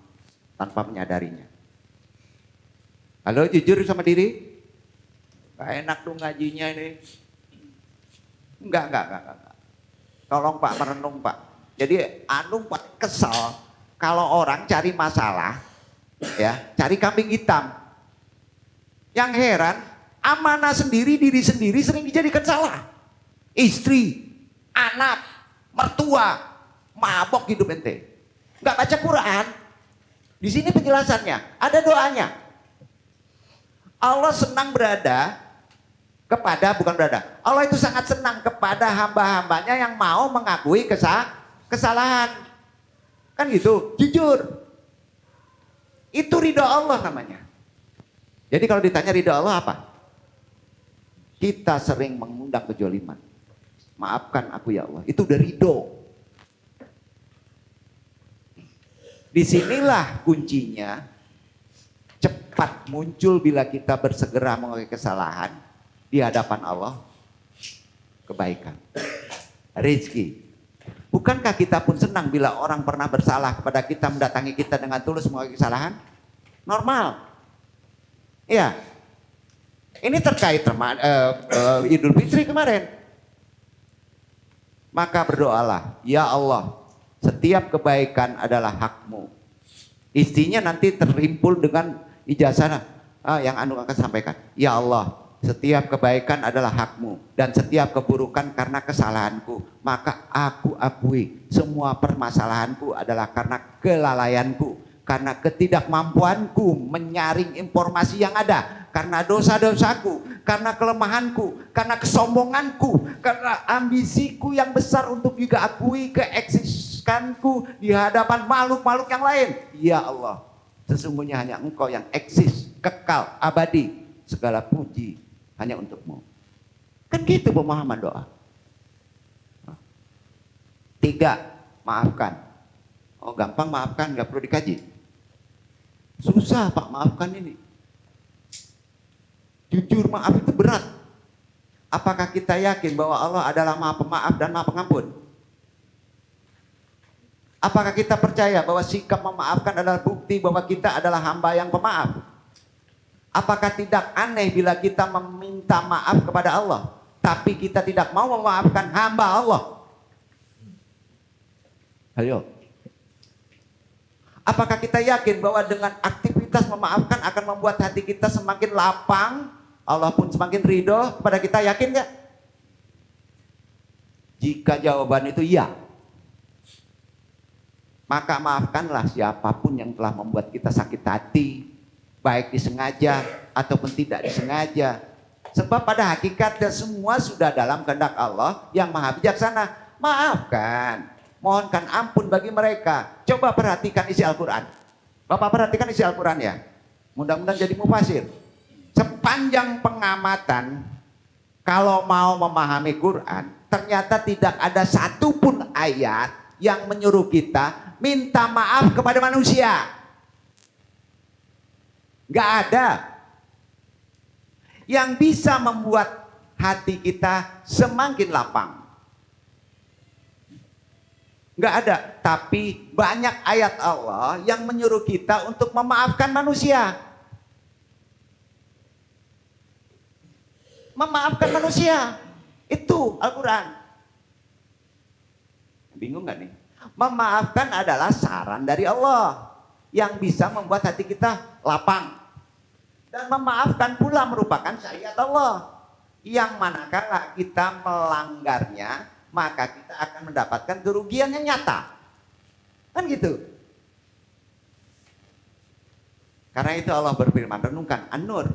A: tanpa menyadarinya. Halo, jujur sama diri. Gak enak tuh ngajinya ini. Enggak. Tolong Pak merenung Pak. Jadi Pak kesel kalau orang cari masalah, ya cari kambing hitam. Yang heran, amanah sendiri, diri sendiri sering dijadikan salah. Istri, anak, mertua, mabok hidup ente. Nggak baca Quran. Di sini penjelasannya, ada doanya. Allah senang Allah itu sangat senang kepada hamba-hambanya yang mau mengakui kesalahan. Kan gitu, jujur. Itu ridho Allah namanya. Jadi kalau ditanya ridho Allah apa? Kita sering mengundang kejoliman. Maafkan aku ya Allah. Itu udah ridho. Disinilah kuncinya. Cepat muncul bila kita bersegera mengakui kesalahan. Di hadapan Allah. Kebaikan. Rezeki. Bukankah kita pun senang bila orang pernah bersalah kepada kita, mendatangi kita dengan tulus mengakui kesalahan? Normal. Iya. Ini terkait Idul Fitri kemarin. Maka berdoalah, ya Allah, setiap kebaikan adalah hakmu. Istrinya nanti terhimpul dengan ijazah yang Anu akan sampaikan. Ya Allah, setiap kebaikan adalah hakmu dan setiap keburukan karena kesalahanku. Maka aku akui semua permasalahanku adalah karena kelalaianku, karena ketidakmampuanku menyaring informasi yang ada, karena dosa-dosaku, karena kelemahanku, karena kesombonganku, karena ambisiku yang besar untuk juga akui keeksistensiku di hadapan makhluk-makhluk yang lain. Ya Allah, Sesungguhnya hanya Engkau yang eksis, kekal, abadi. Segala puji hanya untuk-Mu. Kan gitu pemahaman doa. 3, maafkan. Oh gampang maafkan, nggak perlu dikaji. Susah Pak maafkan ini. Jujur maaf itu berat. Apakah kita yakin bahwa Allah adalah Maha Pemaaf dan Maha Pengampun? Apakah kita percaya bahwa sikap memaafkan adalah bukti bahwa kita adalah hamba yang pemaaf? Apakah tidak aneh bila kita meminta maaf kepada Allah, tapi kita tidak mau memaafkan hamba Allah? Ayo. Apakah kita yakin bahwa dengan aktivitas memaafkan akan membuat hati kita semakin lapang, Allah pun semakin ridho kepada kita, yakin gak? Jika jawaban itu iya, maka maafkanlah siapapun yang telah membuat kita sakit hati, baik disengaja ataupun tidak disengaja. Sebab pada hakikatnya semua sudah dalam kehendak Allah yang maha bijaksana. Maafkan, mohonkan ampun bagi mereka. Coba perhatikan isi Al-Quran. Bapak perhatikan isi Al-Quran ya. Mudah-mudahan jadi mufasir. Sepanjang pengamatan, kalau mau memahami Quran, ternyata tidak ada satupun ayat yang menyuruh kita minta maaf kepada manusia. Gak ada. Yang bisa membuat hati kita semakin lapang. Gak ada. Tapi banyak ayat Allah yang menyuruh kita untuk memaafkan manusia. Memaafkan manusia. Itu Al-Quran. Bingung gak nih? Memaafkan adalah saran dari Allah yang bisa membuat hati kita lapang. Dan memaafkan pula merupakan syariat Allah yang manakala kita melanggarnya, maka kita akan mendapatkan kerugian yang nyata. Kan gitu. Karena itu Allah berfirman, renungkan An-Nur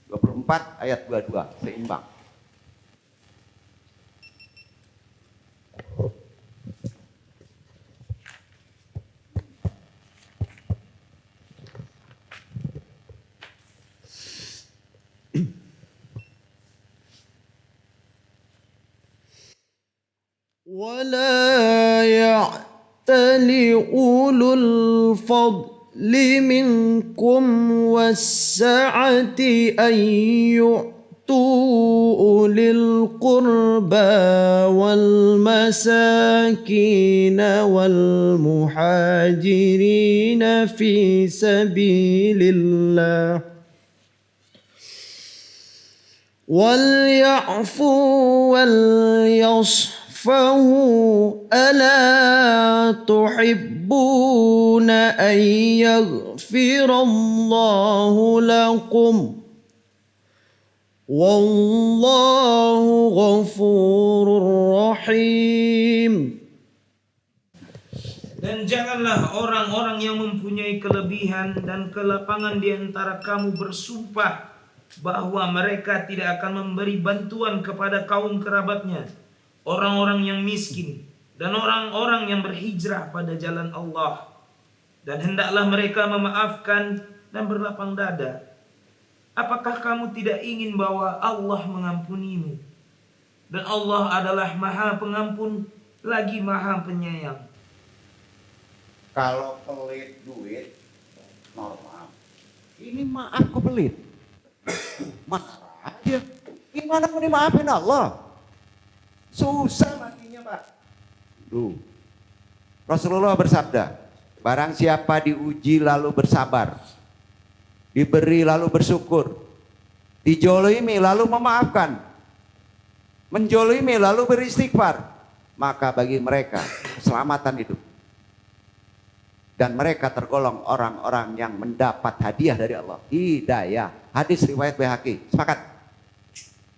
A: 24 ayat 22, seimbang.
B: ولا يعتل أولو الفضل منكم والسعة أن يؤتوا أولي القربى والمساكين والمهاجرين في سبيل الله وليعفوا وليصفحوا ألا تحبون أن يغفر الله لكم والله غفور رحيم.
C: Dan janganlah orang-orang yang mempunyai kelebihan dan kelapangan di antara kamu bersumpah bahwa mereka tidak akan memberi bantuan kepada kaum kerabatnya, orang-orang yang miskin, dan orang-orang yang berhijrah pada jalan Allah. Dan hendaklah mereka memaafkan dan berlapang dada. Apakah kamu tidak ingin bahwa Allah mengampunimu? Dan Allah adalah Maha Pengampun lagi Maha Penyayang.
A: Kalau pelit duit normal. Ini maaf kok pelit. Marah aja. Gimana mau dimaafin Allah? Susah matinya Pak. Rasulullah bersabda, barang siapa diuji lalu bersabar, diberi lalu bersyukur, dijolimi lalu memaafkan, menjolimi lalu beristighfar, maka bagi mereka keselamatan hidup. Dan mereka tergolong orang-orang yang mendapat hadiah dari Allah. Hidayah. Hadis riwayat Baihaqi. Sepakat.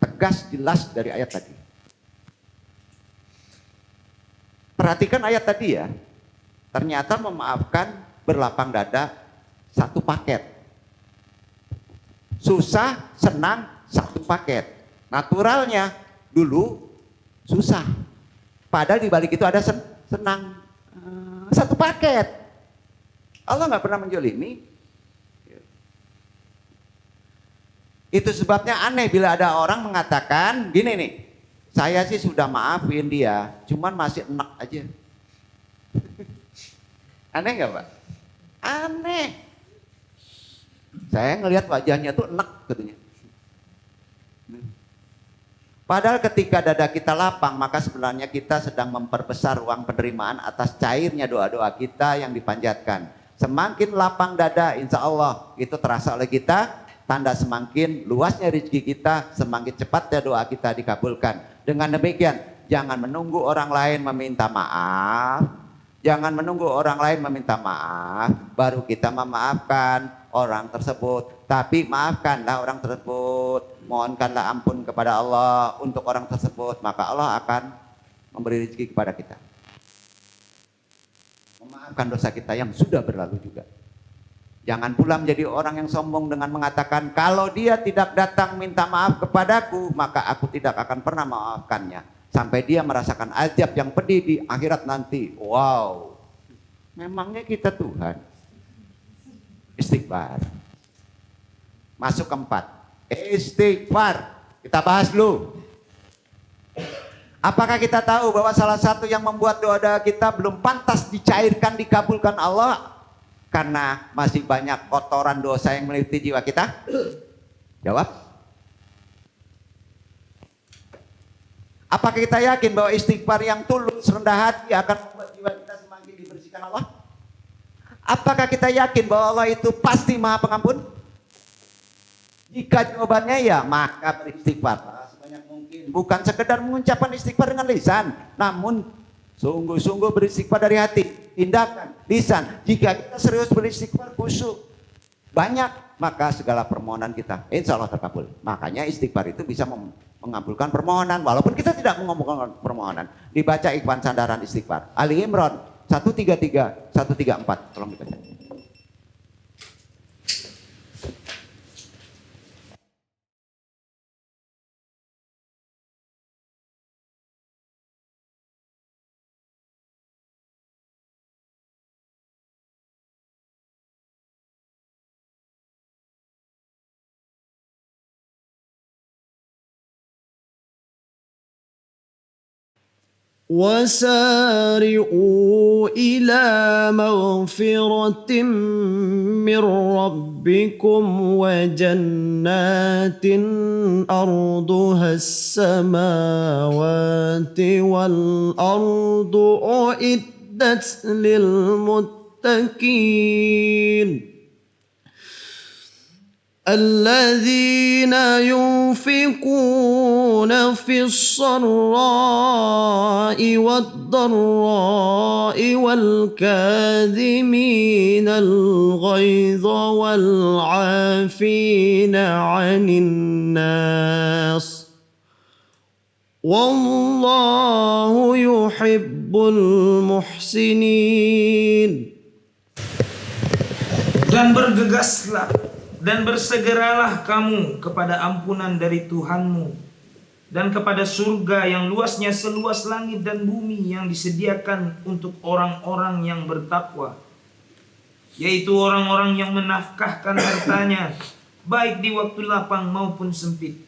A: Tegas jelas dari ayat tadi. Perhatikan ayat tadi ya. Ternyata memaafkan berlapang dada satu paket. Susah, senang satu paket. Naturalnya dulu susah. Padahal di balik itu ada senang. Satu paket. Allah nggak pernah menjolimi, Itu sebabnya aneh bila ada orang mengatakan gini nih, saya sih sudah maafin dia, cuman masih enak aja. Aneh nggak Pak? Aneh. Saya ngelihat wajahnya tuh enak katanya. Padahal ketika dada kita lapang, maka sebenarnya kita sedang memperbesar ruang penerimaan atas cairnya doa-doa kita yang dipanjatkan. Semakin lapang dada, insya Allah itu terasa oleh kita. Tanda semakin luasnya rezeki kita, semakin cepatnya doa kita dikabulkan. Dengan demikian, jangan menunggu orang lain meminta maaf. Jangan menunggu orang lain meminta maaf, baru kita memaafkan orang tersebut. Tapi maafkanlah orang tersebut, mohonkanlah ampun kepada Allah untuk orang tersebut, maka Allah akan memberi rezeki kepada kita. Memaafkan dosa kita yang sudah berlalu juga. Jangan pula menjadi orang yang sombong dengan mengatakan, kalau dia tidak datang minta maaf kepadaku, maka aku tidak akan pernah memaafkannya. Sampai dia merasakan azab yang pedih di akhirat nanti. Wow, memangnya kita Tuhan? Istighfar. Masuk keempat, istighfar. Kita bahas dulu. Apakah kita tahu bahwa salah satu yang membuat doa-doa kita belum pantas dicairkan, dikabulkan Allah? Karena masih banyak kotoran dosa yang meliputi jiwa kita? Jawab. Apakah kita yakin bahwa istighfar yang tulus, rendah hati akan membuat jiwa kita semakin dibersihkan Allah? Apakah kita yakin bahwa Allah itu pasti Maha Pengampun? Jika jawabannya ya, maka beristighfar sebanyak mungkin. Bukan sekedar mengucapkan istighfar dengan lisan, namun sungguh-sungguh beristighfar dari hati, tindakan, lisan. Jika kita serius beristighfar khusyuk banyak, maka segala permohonan kita insya Allah terkabul. Makanya istighfar itu bisa mengabulkan permohonan, walaupun kita tidak mengabulkan permohonan. Dibaca Ikhwan Sandaran Istighfar Ali Imran 133 134, tolong dibaca.
B: وسارعوا إلى مغفرة من ربكم وجنات أرضها السماوات والأرض أعدت للمتقين الذين ينفقون في السراء والضراء والكاظمين الغيظ والعافين عن الناس والله يحب المحسنين.
C: Dan bergegaslah dan bersegeralah kamu kepada ampunan dari Tuhanmu dan kepada surga yang luasnya seluas langit dan bumi yang disediakan untuk orang-orang yang bertakwa, yaitu orang-orang yang menafkahkan hartanya baik di waktu lapang maupun sempit,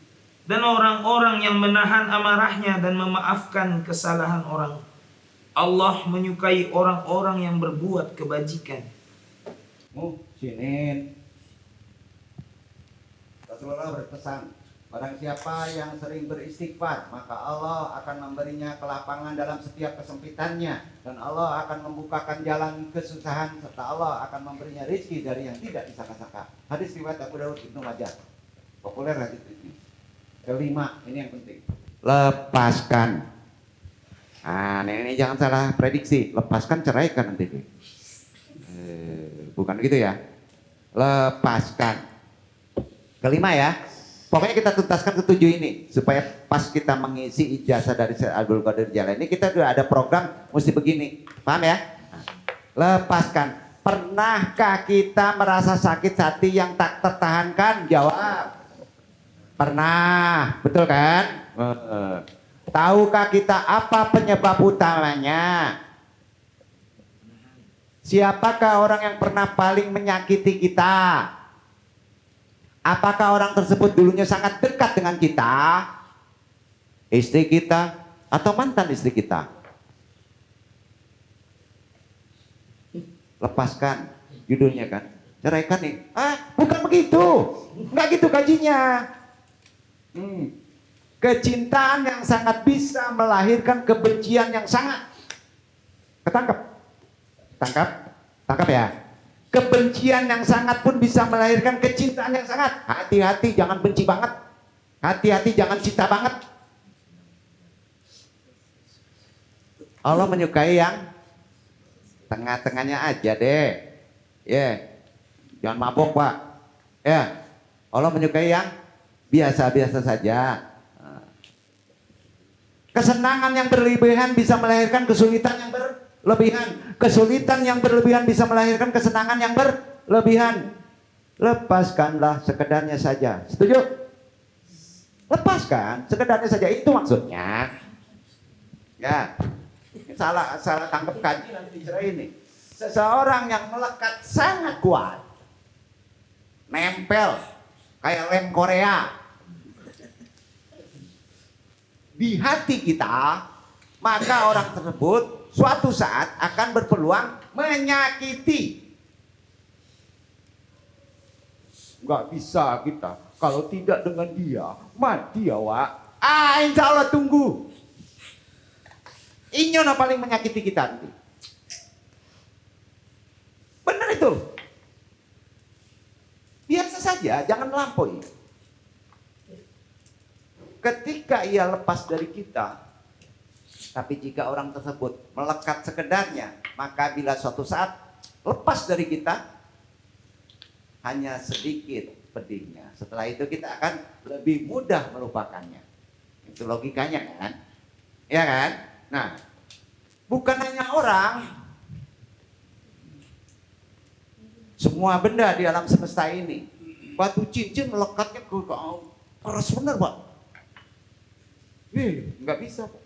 C: dan orang-orang yang menahan amarahnya dan memaafkan kesalahan orang. Allah menyukai orang-orang yang berbuat kebajikan.
A: Muhsinin. Rasulullah berpesan, barang siapa yang sering beristighfar, maka Allah akan memberinya kelapangan dalam setiap kesempitannya, dan Allah akan membukakan jalan kesusahan, serta Allah akan memberinya rezeki dari yang tidak disangka-sangka. Hadis riwayat Abu Daud Ibnu Majah. Populer hadis ini. Kelima, ini yang penting. Lepaskan. Nah, ini jangan salah prediksi. Lepaskan, ceraikan nanti. Bukan gitu ya. Lepaskan. Kelima ya, pokoknya kita tuntaskan ketujuh ini supaya pas kita mengisi ijazah dari Syekh Abdul Qadir Jailani, kita sudah ada program mesti begini, paham ya? Lepaskan. Pernahkah kita merasa sakit hati yang tak tertahankan? Jawab. Pernah, betul kan? Tahukah kita apa penyebab utamanya? Siapakah orang yang pernah paling menyakiti kita? Apakah orang tersebut dulunya sangat dekat dengan kita, istri kita, atau mantan istri kita? Lepaskan judulnya kan, ceraikan nih. Bukan begitu, nggak gitu kajinya. Kecintaan yang sangat bisa melahirkan kebencian yang sangat. Tangkap ya. Kebencian yang sangat pun bisa melahirkan kecintaan yang sangat. Hati-hati jangan benci banget. Hati-hati jangan cinta banget. Allah menyukai yang tengah-tengahnya aja deh. Jangan mabok, Pak. Allah menyukai yang biasa-biasa saja. Kesenangan yang berlebihan bisa melahirkan kesulitan yang berlebihan. Kesulitan yang berlebihan bisa melahirkan kesenangan yang berlebihan. Lepaskanlah sekedarnya saja. Setuju? Lepaskan sekedarnya saja, itu maksudnya. Ya, salah tangkap kaji nanti dicerai ini. Seseorang yang melekat sangat kuat, nempel kayak lem Korea di hati kita, maka orang tersebut suatu saat akan berpeluang menyakiti. Nggak bisa kita kalau tidak dengan dia, mati ya Wak. Insya Allah tunggu. Inyo yang paling menyakiti kita nanti. Benar itu. Biasa saja, jangan melampaui. Ketika ia lepas dari kita, tapi jika orang tersebut melekat sekedarnya, maka bila suatu saat lepas dari kita, hanya sedikit pedihnya. Setelah itu kita akan lebih mudah melupakannya. Itu logikanya kan? Ya kan? Nah, bukan hanya orang, semua benda di alam semesta ini, batu cincin melekatnya ke keras benar, Pak. Nggak bisa, Pak.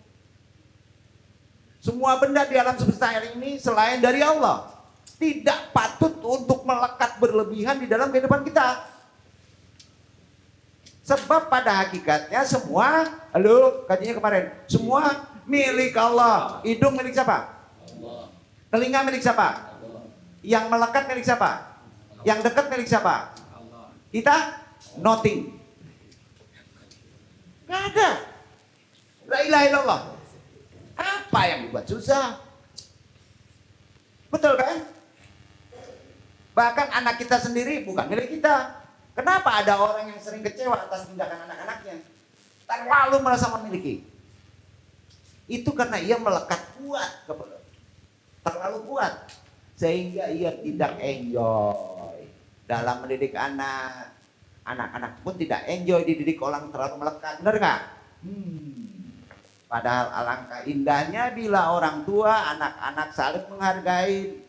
A: Semua benda di alam semesta ini selain dari Allah tidak patut untuk melekat berlebihan di dalam kehidupan kita. Sebab pada hakikatnya semua, kajinya kemarin, semua milik Allah. Hidung milik siapa? Allah. Telinga milik siapa? Allah. Yang melekat milik siapa? Allah. Yang dekat milik siapa? Allah. Kita nothing. Gak ada. La ilaha illallah. Apa yang dibuat susah? Betul kan? Bahkan anak kita sendiri bukan milik kita. Kenapa ada orang yang sering kecewa atas tindakan anak-anaknya? Terlalu merasa memiliki. Itu karena ia melekat kuat, terlalu kuat, sehingga ia tidak enjoy dalam mendidik anak. Anak-anak pun tidak enjoy dididik orang terlalu melekat, benar nggak? Padahal alangkah indahnya bila orang tua, anak-anak saling menghargai,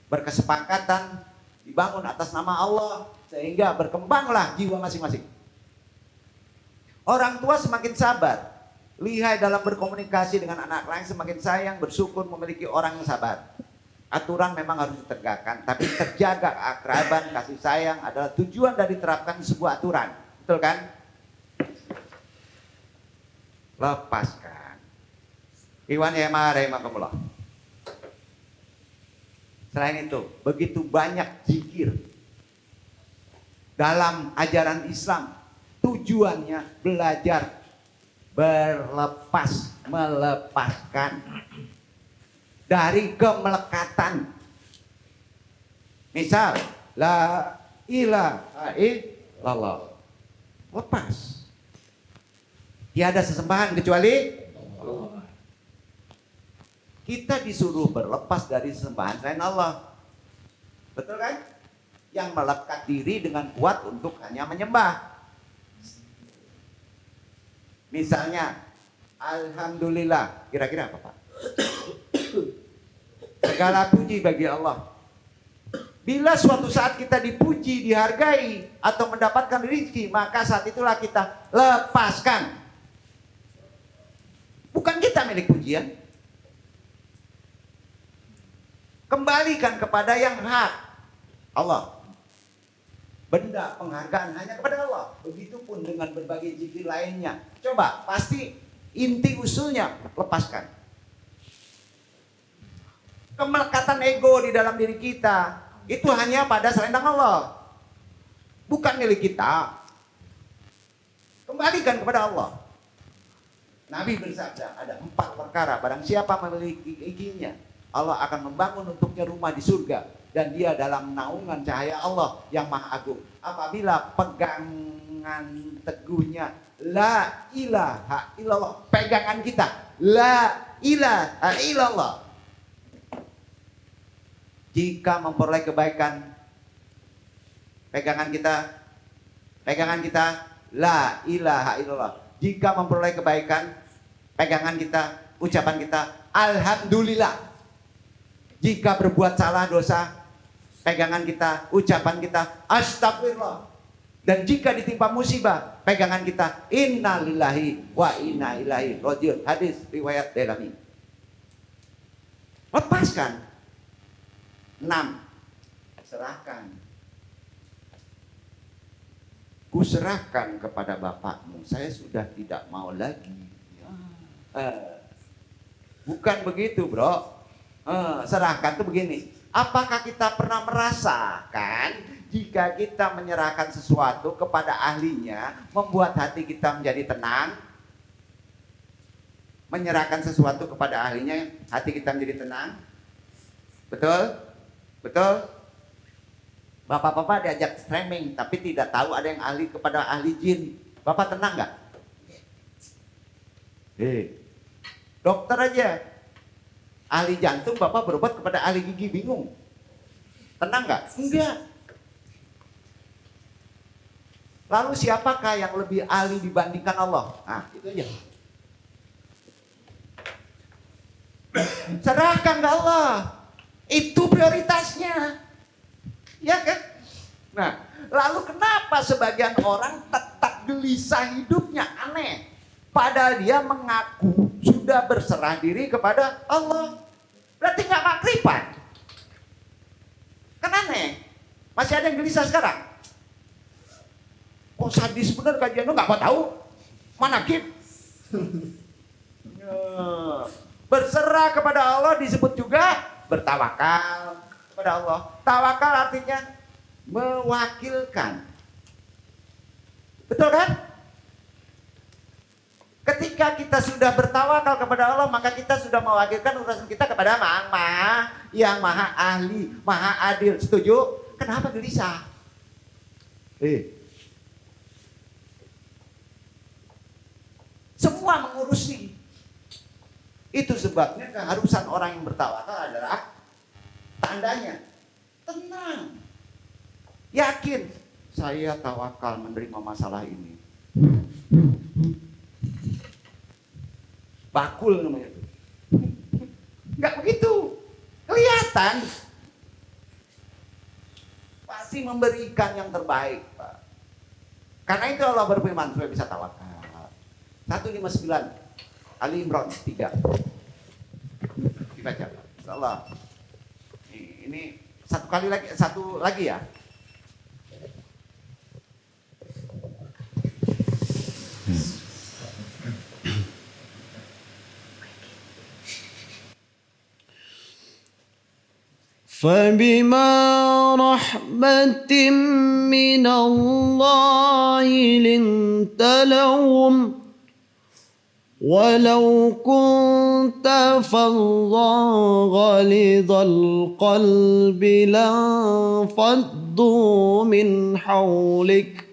A: berkesepakatan, dibangun atas nama Allah, sehingga berkembanglah jiwa masing-masing. Orang tua semakin sabar, lihai dalam berkomunikasi dengan anak lain, semakin sayang, bersyukur memiliki orang yang sabar. Aturan memang harus ditegakkan, tapi terjaga keakraban, kasih sayang adalah tujuan dari terapkan sebuah aturan. Betul kan? Lepaskan. Iwan ya rahimakumullah. Selain itu, begitu banyak zikir dalam ajaran Islam, tujuannya belajar melepaskan dari kemelekatan. Misal, la ilaha illallah, lepas. Tiada sesembahan kecuali Allah. Kita disuruh berlepas dari sesembahan selain Allah. Betul kan? Yang melekat diri dengan kuat untuk hanya menyembah. Misalnya, alhamdulillah, kira-kira apa Pak? Segala puji bagi Allah. Bila suatu saat kita dipuji, dihargai, atau mendapatkan rezeki, maka saat itulah kita lepaskan. Bukan kita milik pujian. Kembalikan kepada yang hak, Allah. benda, penghargaan hanya kepada Allah. Begitupun dengan berbagai zikir lainnya. Coba, pasti inti usulnya lepaskan. Kemelekatan ego di dalam diri kita itu hanya pada selendang Allah, bukan milik kita. Kembalikan kepada Allah. Nabi bersabda, ada 4 perkara, barang siapa memilikinya, Allah akan membangun untuknya rumah di surga, dan dia dalam naungan cahaya Allah yang maha agung. Apabila pegangan teguhnya la ilaha illallah, pegangan kita la ilaha illallah, jika memperoleh kebaikan, pegangan kita la ilaha illallah, jika memperoleh kebaikan, pegangan kita, ucapan kita alhamdulillah. Jika berbuat salah dosa, pegangan kita, ucapan kita astagfirullah. Dan jika ditimpa musibah, pegangan kita inna lillahi wa inna ilaihi rajiun. Hadis riwayat Darimi. Lepaskan. 6. Serahkan. Kuserahkan kepada bapakmu, saya sudah tidak mau lagi. Bukan begitu, bro. Serahkan itu begini. Apakah kita pernah merasakan jika kita menyerahkan sesuatu kepada ahlinya membuat hati kita menjadi tenang? Menyerahkan sesuatu kepada ahlinya, hati kita menjadi tenang. Betul? Betul? Bapak-bapak diajak streaming tapi tidak tahu ada yang ahli kepada ahli jin. Bapak tenang nggak? Dokter aja ahli jantung, bapak berobat kepada ahli gigi, bingung. Tenang nggak? Enggak. Lalu siapakah yang lebih ahli dibandingkan Allah? Nah, itu aja. Serahkan ke Allah. Itu prioritasnya. Ya kan? Nah, lalu kenapa sebagian orang tetap gelisah hidupnya? Aneh. Padahal dia mengaku sudah berserah diri kepada Allah. Berarti nggak makrifat. Kan aneh. Masih ada yang gelisah sekarang. Kok sadis bener kajian lu, nggak mau tahu? Mana kip? Berserah kepada Allah disebut juga bertawakal kepada Allah. Tawakal artinya mewakilkan. Betul kan? Ketika kita sudah bertawakal kepada Allah, maka kita sudah mewakilkan urusan kita kepada yang maha ahli, maha adil. Setuju? Kenapa gelisah? Semua mengurusi. Itu sebabnya keharusan orang yang bertawakal adalah tandanya tenang, yakin, saya tawakal menerima masalah ini. Bakul namanya. Enggak begitu. Kelihatan. Pasti memberikan yang terbaik, Pak. Karena itu Allah berfirman supaya bisa tawakal. 159 Ali Imran 3. Dibaca, Pak. Insyaallah. Ini satu lagi ya.
B: فبما رحمة من الله لنت لهم ولو كنت فظا غليظ القلب لانفضوا من حولك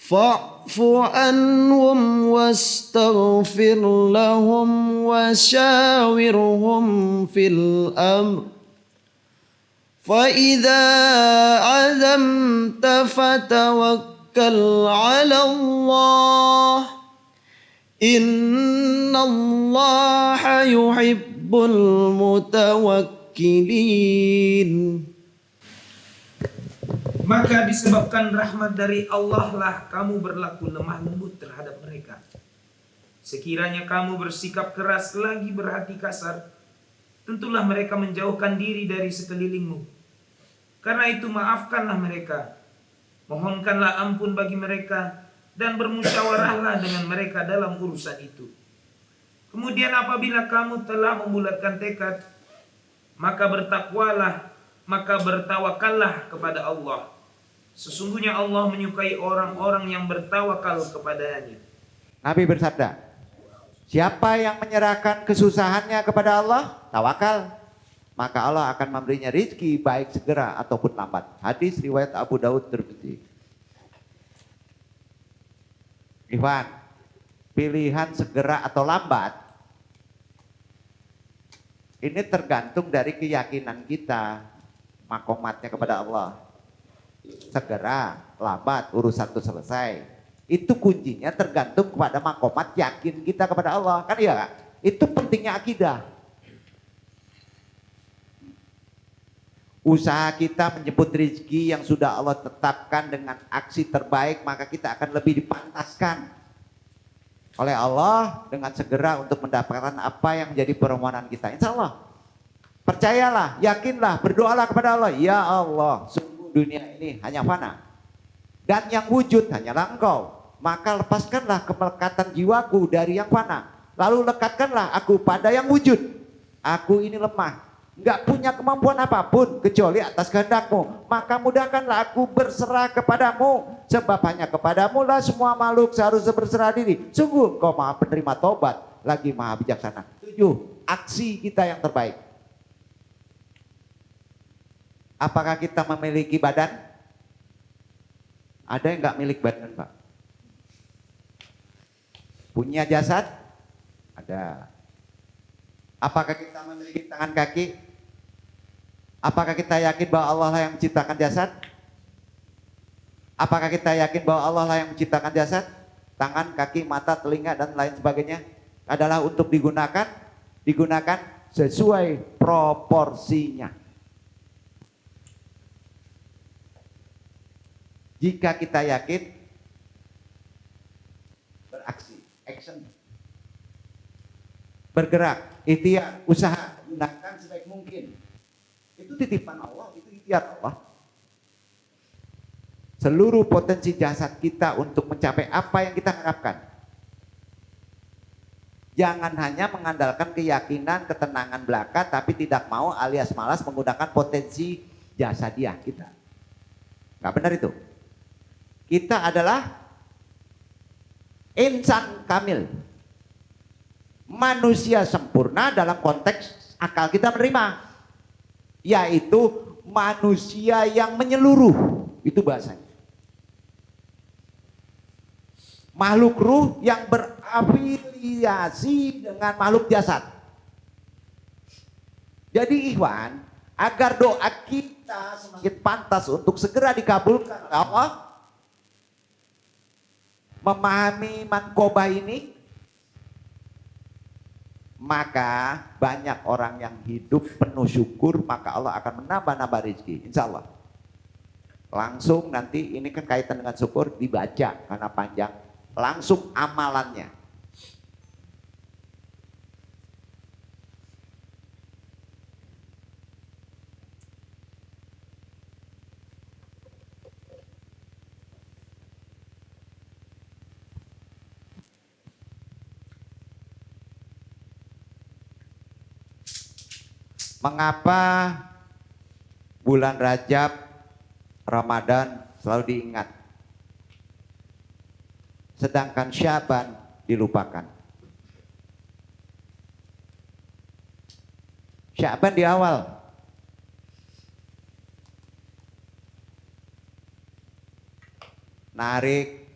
B: فاعف عنهم واستغفر لهم وشاورهم في الأمر فإذا عزمت فتوكل على الله إن الله يحب المتوكلين.
C: Maka disebabkan rahmat dari Allah lah kamu berlaku lemah lembut terhadap mereka. Sekiranya kamu bersikap keras lagi berhati kasar, tentulah mereka menjauhkan diri dari sekelilingmu. Karena itu maafkanlah mereka, mohonkanlah ampun bagi mereka, dan bermusyawarahlah dengan mereka dalam urusan itu. Kemudian apabila kamu telah membulatkan tekad, maka bertawakallah kepada Allah. Sesungguhnya Allah menyukai orang-orang yang bertawakal kepadanya.
A: Nabi bersabda, siapa yang menyerahkan kesusahannya kepada Allah, tawakal, maka Allah akan memberinya rizki baik segera ataupun lambat. Hadis riwayat Abu Daud Tirmidzi. Ikhwan, pilihan segera atau lambat ini tergantung dari keyakinan kita, makomatnya kepada Allah. Segera, lambat, urusan itu selesai. Itu kuncinya tergantung kepada makomat yakin kita kepada Allah. Kan iya Kak? Itu pentingnya akidah. Usaha kita menjemput rezeki yang sudah Allah tetapkan dengan aksi terbaik, maka kita akan lebih dipantaskan oleh Allah dengan segera untuk mendapatkan apa yang menjadi permohonan kita. Insya Allah. Percayalah, yakinlah, berdoalah kepada Allah. Ya Allah, sungguh dunia ini hanya fana. Dan yang wujud hanyalah Engkau. Maka lepaskanlah kemelekatan jiwaku dari yang fana. Lalu lekatkanlah aku pada yang wujud. Aku ini lemah, nggak punya kemampuan apapun kecuali atas kehendak-Mu. Maka mudahkanlah aku berserah kepadamu. Sebab hanya kepadamu lah semua makhluk seharusnya berserah diri. Sungguh Engkau maha penerima tobat, lagi maha bijaksana. 7. Aksi kita yang terbaik. Apakah kita memiliki badan? Ada yang nggak milik badan, Pak? Punya jasad? Ada. Apakah kita memiliki tangan kaki? Apakah kita yakin bahwa Allah lah yang menciptakan jasad? Apakah kita yakin bahwa Allah lah yang menciptakan jasad? Tangan, kaki, mata, telinga, dan lain sebagainya adalah untuk digunakan sesuai proporsinya. Jika kita yakin, beraksi, action, bergerak, ikhtiar, usaha, gunakan sebaik mungkin. Itu titipan Allah, itu ikhtiar Allah. Seluruh potensi jasad kita untuk mencapai apa yang kita harapkan. Jangan hanya mengandalkan keyakinan, ketenangan belaka, tapi tidak mau alias malas menggunakan potensi jasadiah kita. Gak benar itu. Kita adalah insan kamil. Manusia sempurna dalam konteks akal kita menerima. Yaitu manusia yang menyeluruh. Itu bahasanya. Makhluk ruh yang berafiliasi dengan makhluk jasad. Jadi ikhwan, agar doa kita semakin pantas untuk segera dikabulkan oleh Allah, memahami manqobah ini, maka banyak orang yang hidup penuh syukur, maka Allah akan menambah-nambah rezeki, insya Allah. Langsung nanti ini kan kaitan dengan syukur, dibaca karena panjang. Langsung amalannya. Mengapa bulan Rajab, Ramadan selalu diingat? Sedangkan Syaban dilupakan. Syaban di awal. Narik,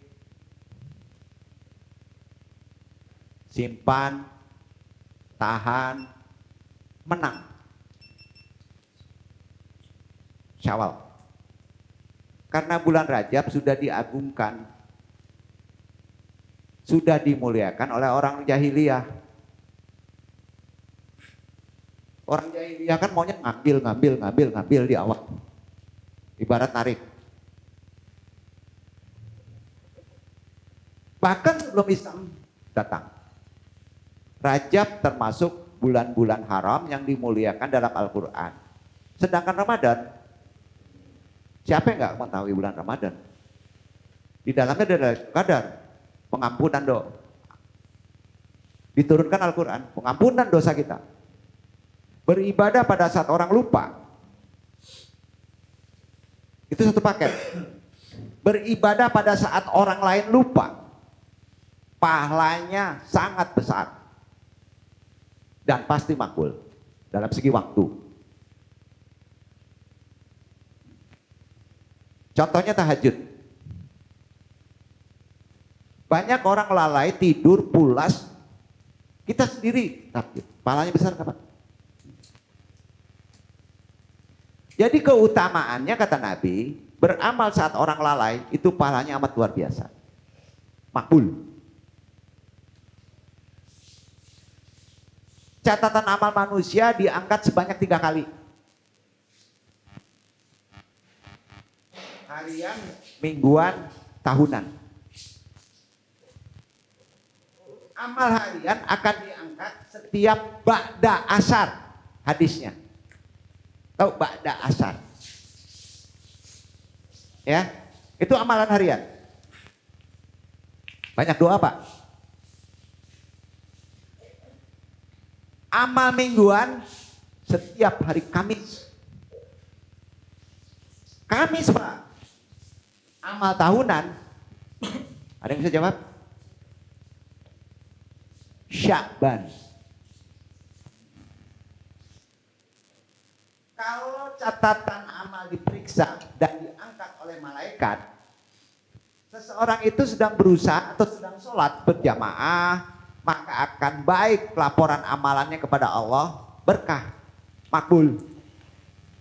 A: simpan, tahan, menang. Syawal. Karena bulan Rajab sudah diagungkan, sudah dimuliakan oleh orang jahiliyah. Orang jahiliyah kan maunya ngambil di awal. Ibarat narik. Bahkan sebelum Islam datang, Rajab termasuk bulan-bulan haram yang dimuliakan dalam Al-Quran. Sedangkan Ramadan Siapa yang nggak mengetahui bulan Ramadan? Di dalamnya ada kadar pengampunan doa. Diturunkan Al-Quran, pengampunan dosa kita. Beribadah pada saat orang lupa. Itu satu paket. Beribadah pada saat orang lain lupa. Pahalanya sangat besar. Dan pasti makbul dalam segi waktu. Contohnya tahajud. Banyak orang lalai tidur pulas. Kita sendiri tahajud. Pahalanya besar kapan? Jadi keutamaannya kata Nabi, beramal saat orang lalai itu pahalanya amat luar biasa. Makbul. Catatan amal manusia diangkat sebanyak 3 kali. Harian, mingguan, tahunan. Amal harian akan diangkat setiap ba'da asar hadisnya. Tahu ba'da asar? Ya, itu amalan harian. Banyak doa Pak. Amal mingguan setiap hari Kamis. Kamis Pak. Amal tahunan. Ada yang bisa jawab? Sya'ban. Kalau catatan amal diperiksa dan diangkat oleh malaikat, seseorang itu sedang berusaha atau sedang sholat berjamaah, maka akan baik laporan amalannya kepada Allah, berkah, makbul.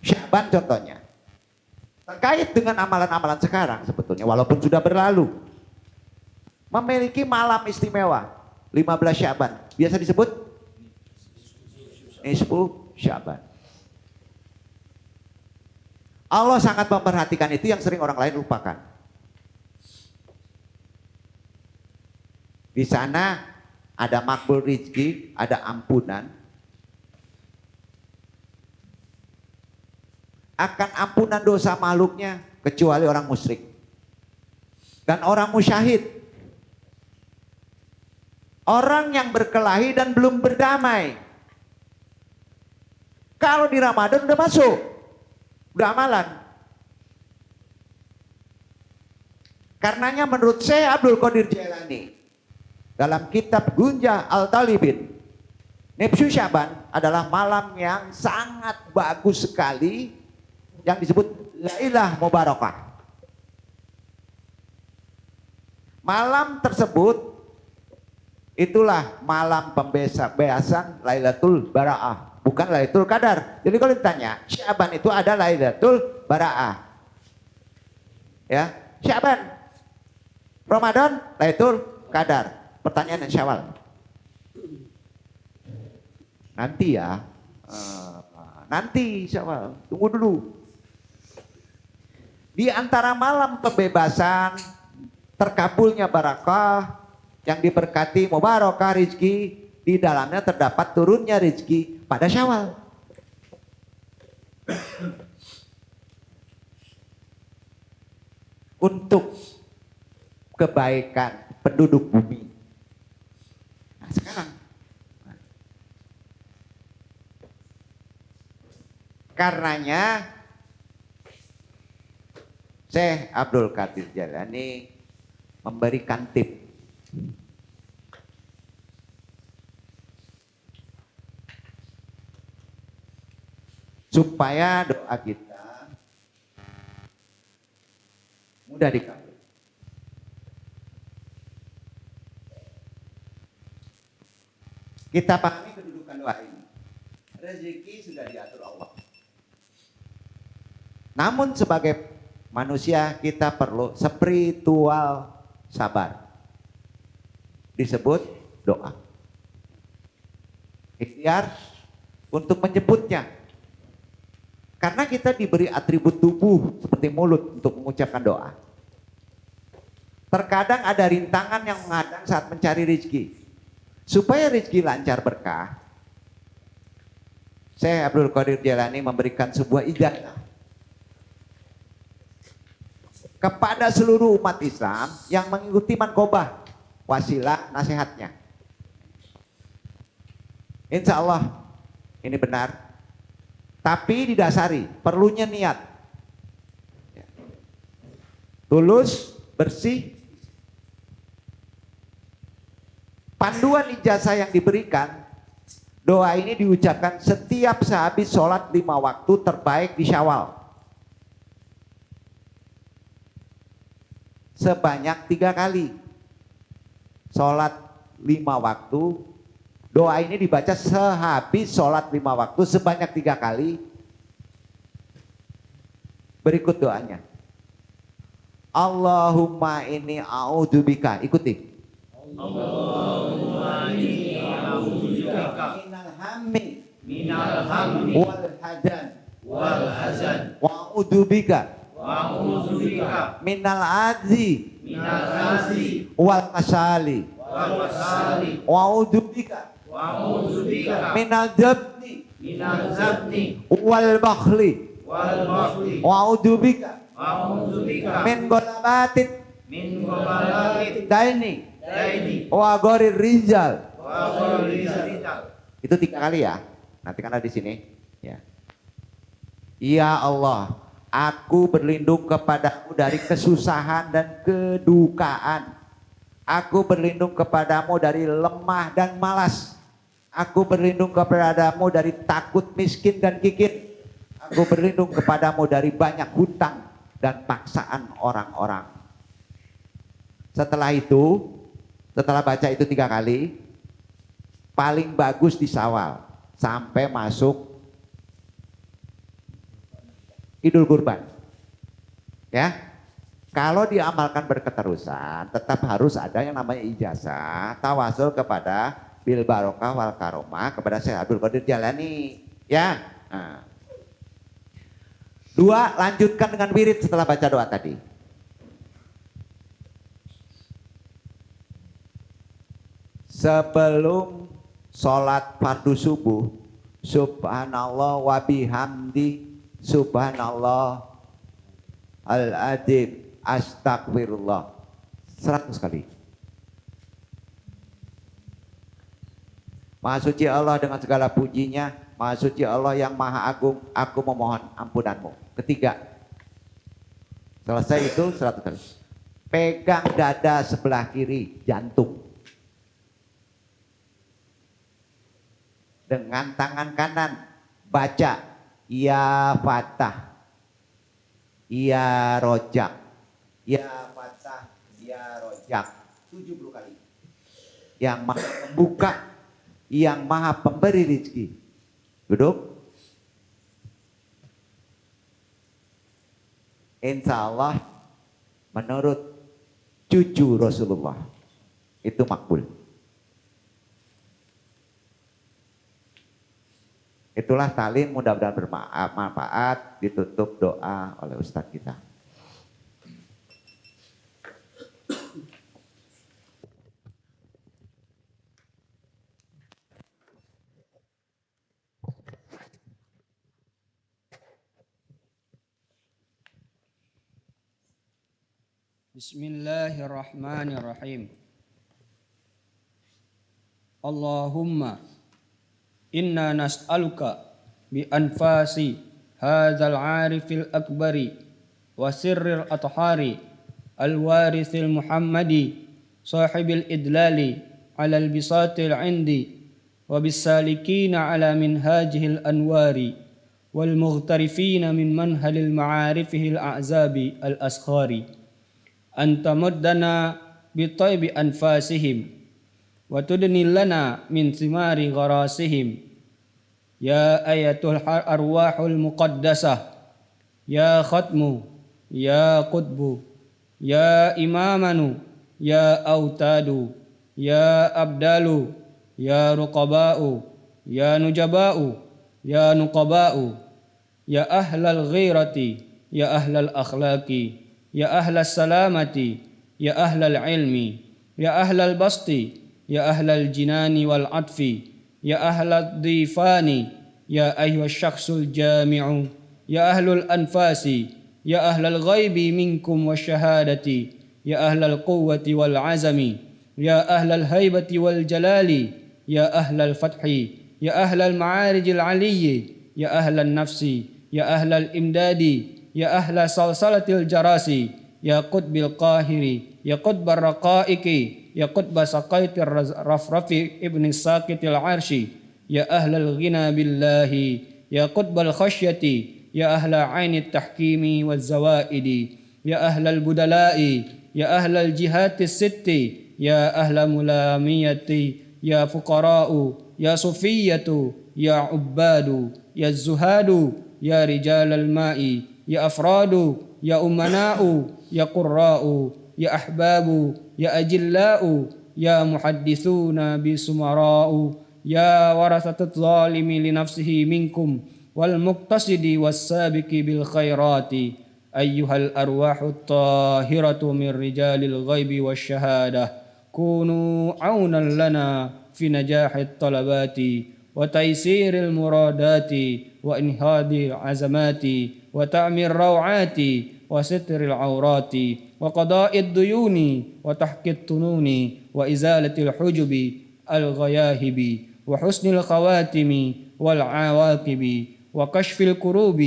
A: Sya'ban contohnya. Terkait dengan amalan-amalan sekarang sebetulnya walaupun sudah berlalu, memiliki malam istimewa 15 Sya'ban. Biasa disebut Nisfu Sya'ban. Allah sangat memperhatikan itu yang sering orang lain lupakan. Di sana ada makbul rizki, ada ampunan. Akan ampunan dosa makhluknya kecuali orang musyrik dan orang musyahid. Orang yang berkelahi dan belum berdamai. Kalau di Ramadan udah masuk, udah amalan. Karenanya menurut saya Abdul Qadir Jailani dalam kitab Gunjah Al-Talibin, Nisfu Sya'ban adalah malam yang sangat bagus sekali yang disebut Lailah Mubarakah. Malam tersebut itulah malam pembebasan Lailatul Bara'ah, bukan Lailatul Qadar. Jadi kalau ditanya, Sya'ban itu ada Lailatul Bara'ah. Ya, Sya'ban. Ramadan Lailatul Qadar. Pertanyaan Syawal. Nanti ya. Nanti Syawal. Tunggu dulu. Di antara malam pembebasan, terkabulnya barakah, yang diberkati mubarakah rizki, di dalamnya terdapat turunnya rizki pada Syawal. Untuk kebaikan penduduk bumi. Nah sekarang, karenanya Syekh Abdul Qadir Jailani memberikan tip. Supaya doa kita mudah dikabul. Kita pahami kedudukan doa ini. Rezeki sudah diatur Allah. Namun sebagai manusia kita perlu spiritual sabar. Disebut doa. Ikhtiar untuk menyebutnya. Karena kita diberi atribut tubuh seperti mulut untuk mengucapkan doa. Terkadang ada rintangan yang menghadang saat mencari rezeki. Supaya rezeki lancar berkah, Syekh Abdul Qadir Jailani memberikan sebuah ijazah. kepada seluruh umat Islam yang mengikuti Manqobah, wasilah nasihatnya. Insya Allah ini benar, tapi didasari perlunya niat, tulus, bersih. Panduan ijazah yang diberikan, doa ini diucapkan setiap sehabis sholat 5 waktu terbaik di Syawal, sebanyak 3 kali. Sholat 5 waktu, doa ini dibaca sehabis sholat 5 waktu sebanyak 3 kali. Berikut doanya. Allahumma inni a'udzubika, ikuti.
C: Allahumma inni a'udzubika
A: minal hammi wal hazan wa a'udzubika minal azzi wal kasali wa a'udzubika minal zabni wal bakhli wa a'udzubika min ghalabatit daini wa gharir rizal. Itu 3 kali ya. Nanti kan ada di sini ya. Ya Allah, aku berlindung kepadamu dari kesusahan dan kedukaan. Aku berlindung kepadamu dari lemah dan malas. Aku berlindung kepadamu dari takut miskin dan kikir. Aku berlindung kepadamu dari banyak hutang dan paksaan orang-orang. Setelah itu, setelah baca itu 3 kali, paling bagus di Syawal sampai masuk Idul Kurban. Ya, kalau diamalkan berketerusan, tetap harus ada yang namanya ijazah, tawasul kepada bil barokah wal karomah kepada Syekh Abdul Qadir Jalani. Ya. Nah. 2, lanjutkan dengan wirid setelah baca doa tadi. Sebelum sholat fardu subuh, subhanallah wa bihamdi, subhanallah al-azim, astagfirullah 100 kali. Maha suci Allah dengan segala pujinya, maha suci Allah yang maha agung, aku memohon ampunanmu. 3. Selesai itu 100 kali. Pegang dada sebelah kiri, jantung. Dengan tangan kanan baca ya Fatah, ya Rojak, ya Fatah, ya Rojak 70 kali. Yang maha membuka, yang maha pemberi rezeki. Duduk. Insya Allah menurut cucu Rasulullah itu makbul. Itulah talim, mudah-mudahan bermanfaat. Ditutup doa oleh Ustadz kita.
B: Bismillahirrahmanirrahim. Allahumma inna nas'aluka bi anfasi hadzal arifil akbari wa sirril athari al warisil muhammadi sahibil idlali alal bisatil indi wa bisalikina ala minhajihil anwari wal mughtarifina min manhalil ma'arifihil a'zabi al askhari anta muddana bi taybi anfasihim wa tudni lana min simari gharasihim ya ayatul arwahul muqaddasah ya khatmu ya qutbu ya imamanu ya autadu ya abdalu ya ruqaba'u ya nujaba'u ya nuqaba'u ya ahlal ghirati ya ahlal akhlaqi ya ahlas salamati ya ahlal ilmi ya ahlal basti ya ahlal jinani wal atfi ya ahlad difani ya ayyuhas syakhsul jami'u ya ahlul anfasi يا أهل الغيب منكم والشهادة يا أهل القوة والعزم يا أهل الهيبة والجلال يا أهل الفتح يا أهل المعارج العلي يا أهل النفس يا أهل الإمداد يا أهل صلصلة الجراس يا قطب القاهر يا قطب الرقائق يا قطب سقيت الرفرف ابن الساقط العرش يا أهل الغنى بالله يا قطب الخشية يا أهل عين التحكيم والزوائد يا أهل البدلاء يا أهل الجهات الست يا أهل ملامية يا فقراء يا صفية يا عباد يا الزهاد يا رجال الماء يا أفراد يا أمناء يا قراء يا أحباب يا أجلاء يا محدثون بسمراء يا ورثة الظالم لنفسه منكم والمقتصد والسابق بالخيرات أيها الأرواح الطاهرة من رجال الغيب والشهادة كونوا عونا لنا في نجاح الطلبات وتيسير المرادات وإنهاض العزمات وتعمير الروعات وستر العورات وقضاء الديون وتحقيق الطنون وإزالة الحجب الغياهب وحسن الخواتم والعواقب وكشف الكروب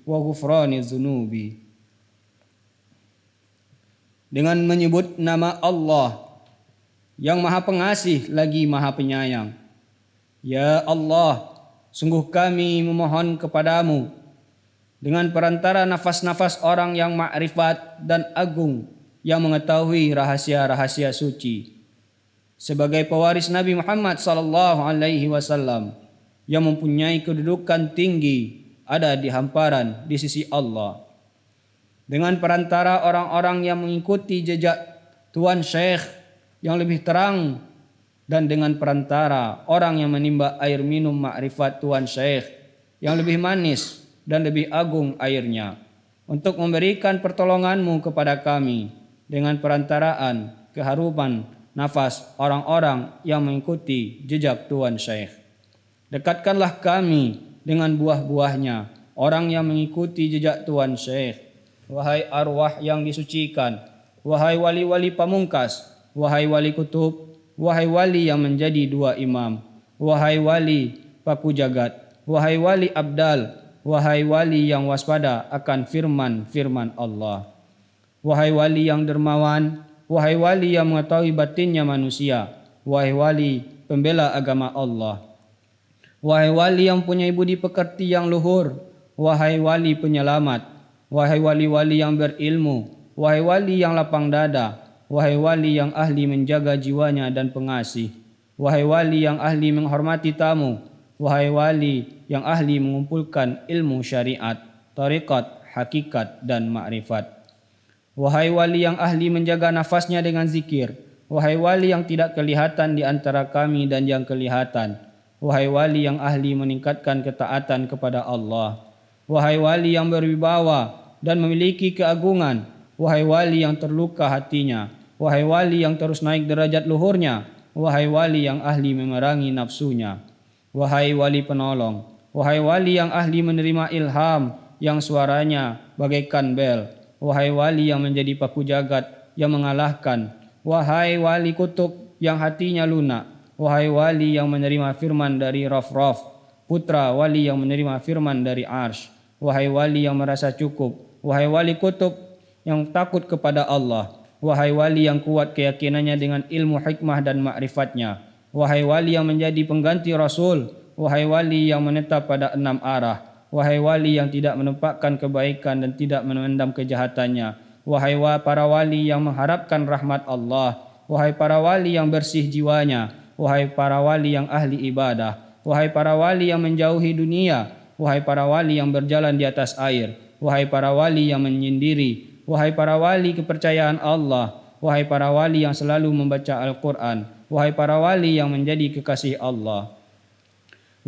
B: وغفران الذنوب. Dengan menyebut nama Allah yang Maha Pengasih lagi Maha Penyayang. Ya Allah, sungguh kami memohon kepadamu dengan perantara nafas-nafas orang yang makrifat dan agung yang mengetahui rahasia-rahasia suci, sebagai pewaris Nabi Muhammad sallallahu alaihi wasallam yang mempunyai kedudukan tinggi ada di hamparan di sisi Allah, dengan perantara orang-orang yang mengikuti jejak Tuan Syekh yang lebih terang, dan dengan perantara orang yang menimba air minum makrifat Tuan Syekh yang lebih manis dan lebih agung airnya, untuk memberikan pertolonganmu kepada kami dengan perantaraan keharuman nafas orang-orang yang mengikuti jejak Tuan Syekh. Dekatkanlah kami dengan buah-buahnya orang yang mengikuti jejak Tuan Syekh. Wahai arwah yang disucikan, wahai wali-wali pamungkas, wahai wali kutub, wahai wali yang menjadi dua imam, wahai wali paku jagat, wahai wali abdal, wahai wali yang waspada akan firman-firman Allah, wahai wali yang dermawan, wahai wali yang mengetahui batinnya manusia, wahai wali pembela agama Allah, wahai wali yang punya budi pekerti yang luhur, wahai wali penyelamat, wahai wali-wali yang berilmu, wahai wali yang lapang dada, wahai wali yang ahli menjaga jiwanya dan pengasih, wahai wali yang ahli menghormati tamu, wahai wali yang ahli mengumpulkan ilmu syariat, tarikat, hakikat dan makrifat, wahai wali yang ahli menjaga nafasnya dengan zikir, wahai wali yang tidak kelihatan di antara kami dan yang kelihatan, wahai wali yang ahli meningkatkan ketaatan kepada Allah, wahai wali yang berwibawa dan memiliki keagungan, wahai wali yang terluka hatinya, wahai wali yang terus naik derajat luhurnya, wahai wali yang ahli memerangi nafsunya, wahai wali penolong, wahai wali yang ahli menerima ilham yang suaranya bagaikan bel, wahai wali yang menjadi paku jagat yang mengalahkan, wahai wali kutub yang hatinya lunak, wahai wali yang menerima firman dari Raf-Raf, putra wali yang menerima firman dari Arsh, wahai wali yang merasa cukup, wahai wali kutub yang takut kepada Allah, wahai wali yang kuat keyakinannya dengan ilmu hikmah dan makrifatnya, wahai wali yang menjadi pengganti Rasul, wahai wali yang menetap pada 6 arah, wahai wali yang tidak menampakkan kebaikan dan tidak memendam kejahatannya, wahai para wali yang mengharapkan rahmat Allah, wahai para wali yang bersih jiwanya, wahai para wali yang ahli ibadah, wahai para wali yang menjauhi dunia, wahai para wali yang berjalan di atas air, wahai para wali yang menyendiri, wahai para wali kepercayaan Allah, wahai para wali yang selalu membaca Al-Quran, wahai para wali yang menjadi kekasih Allah,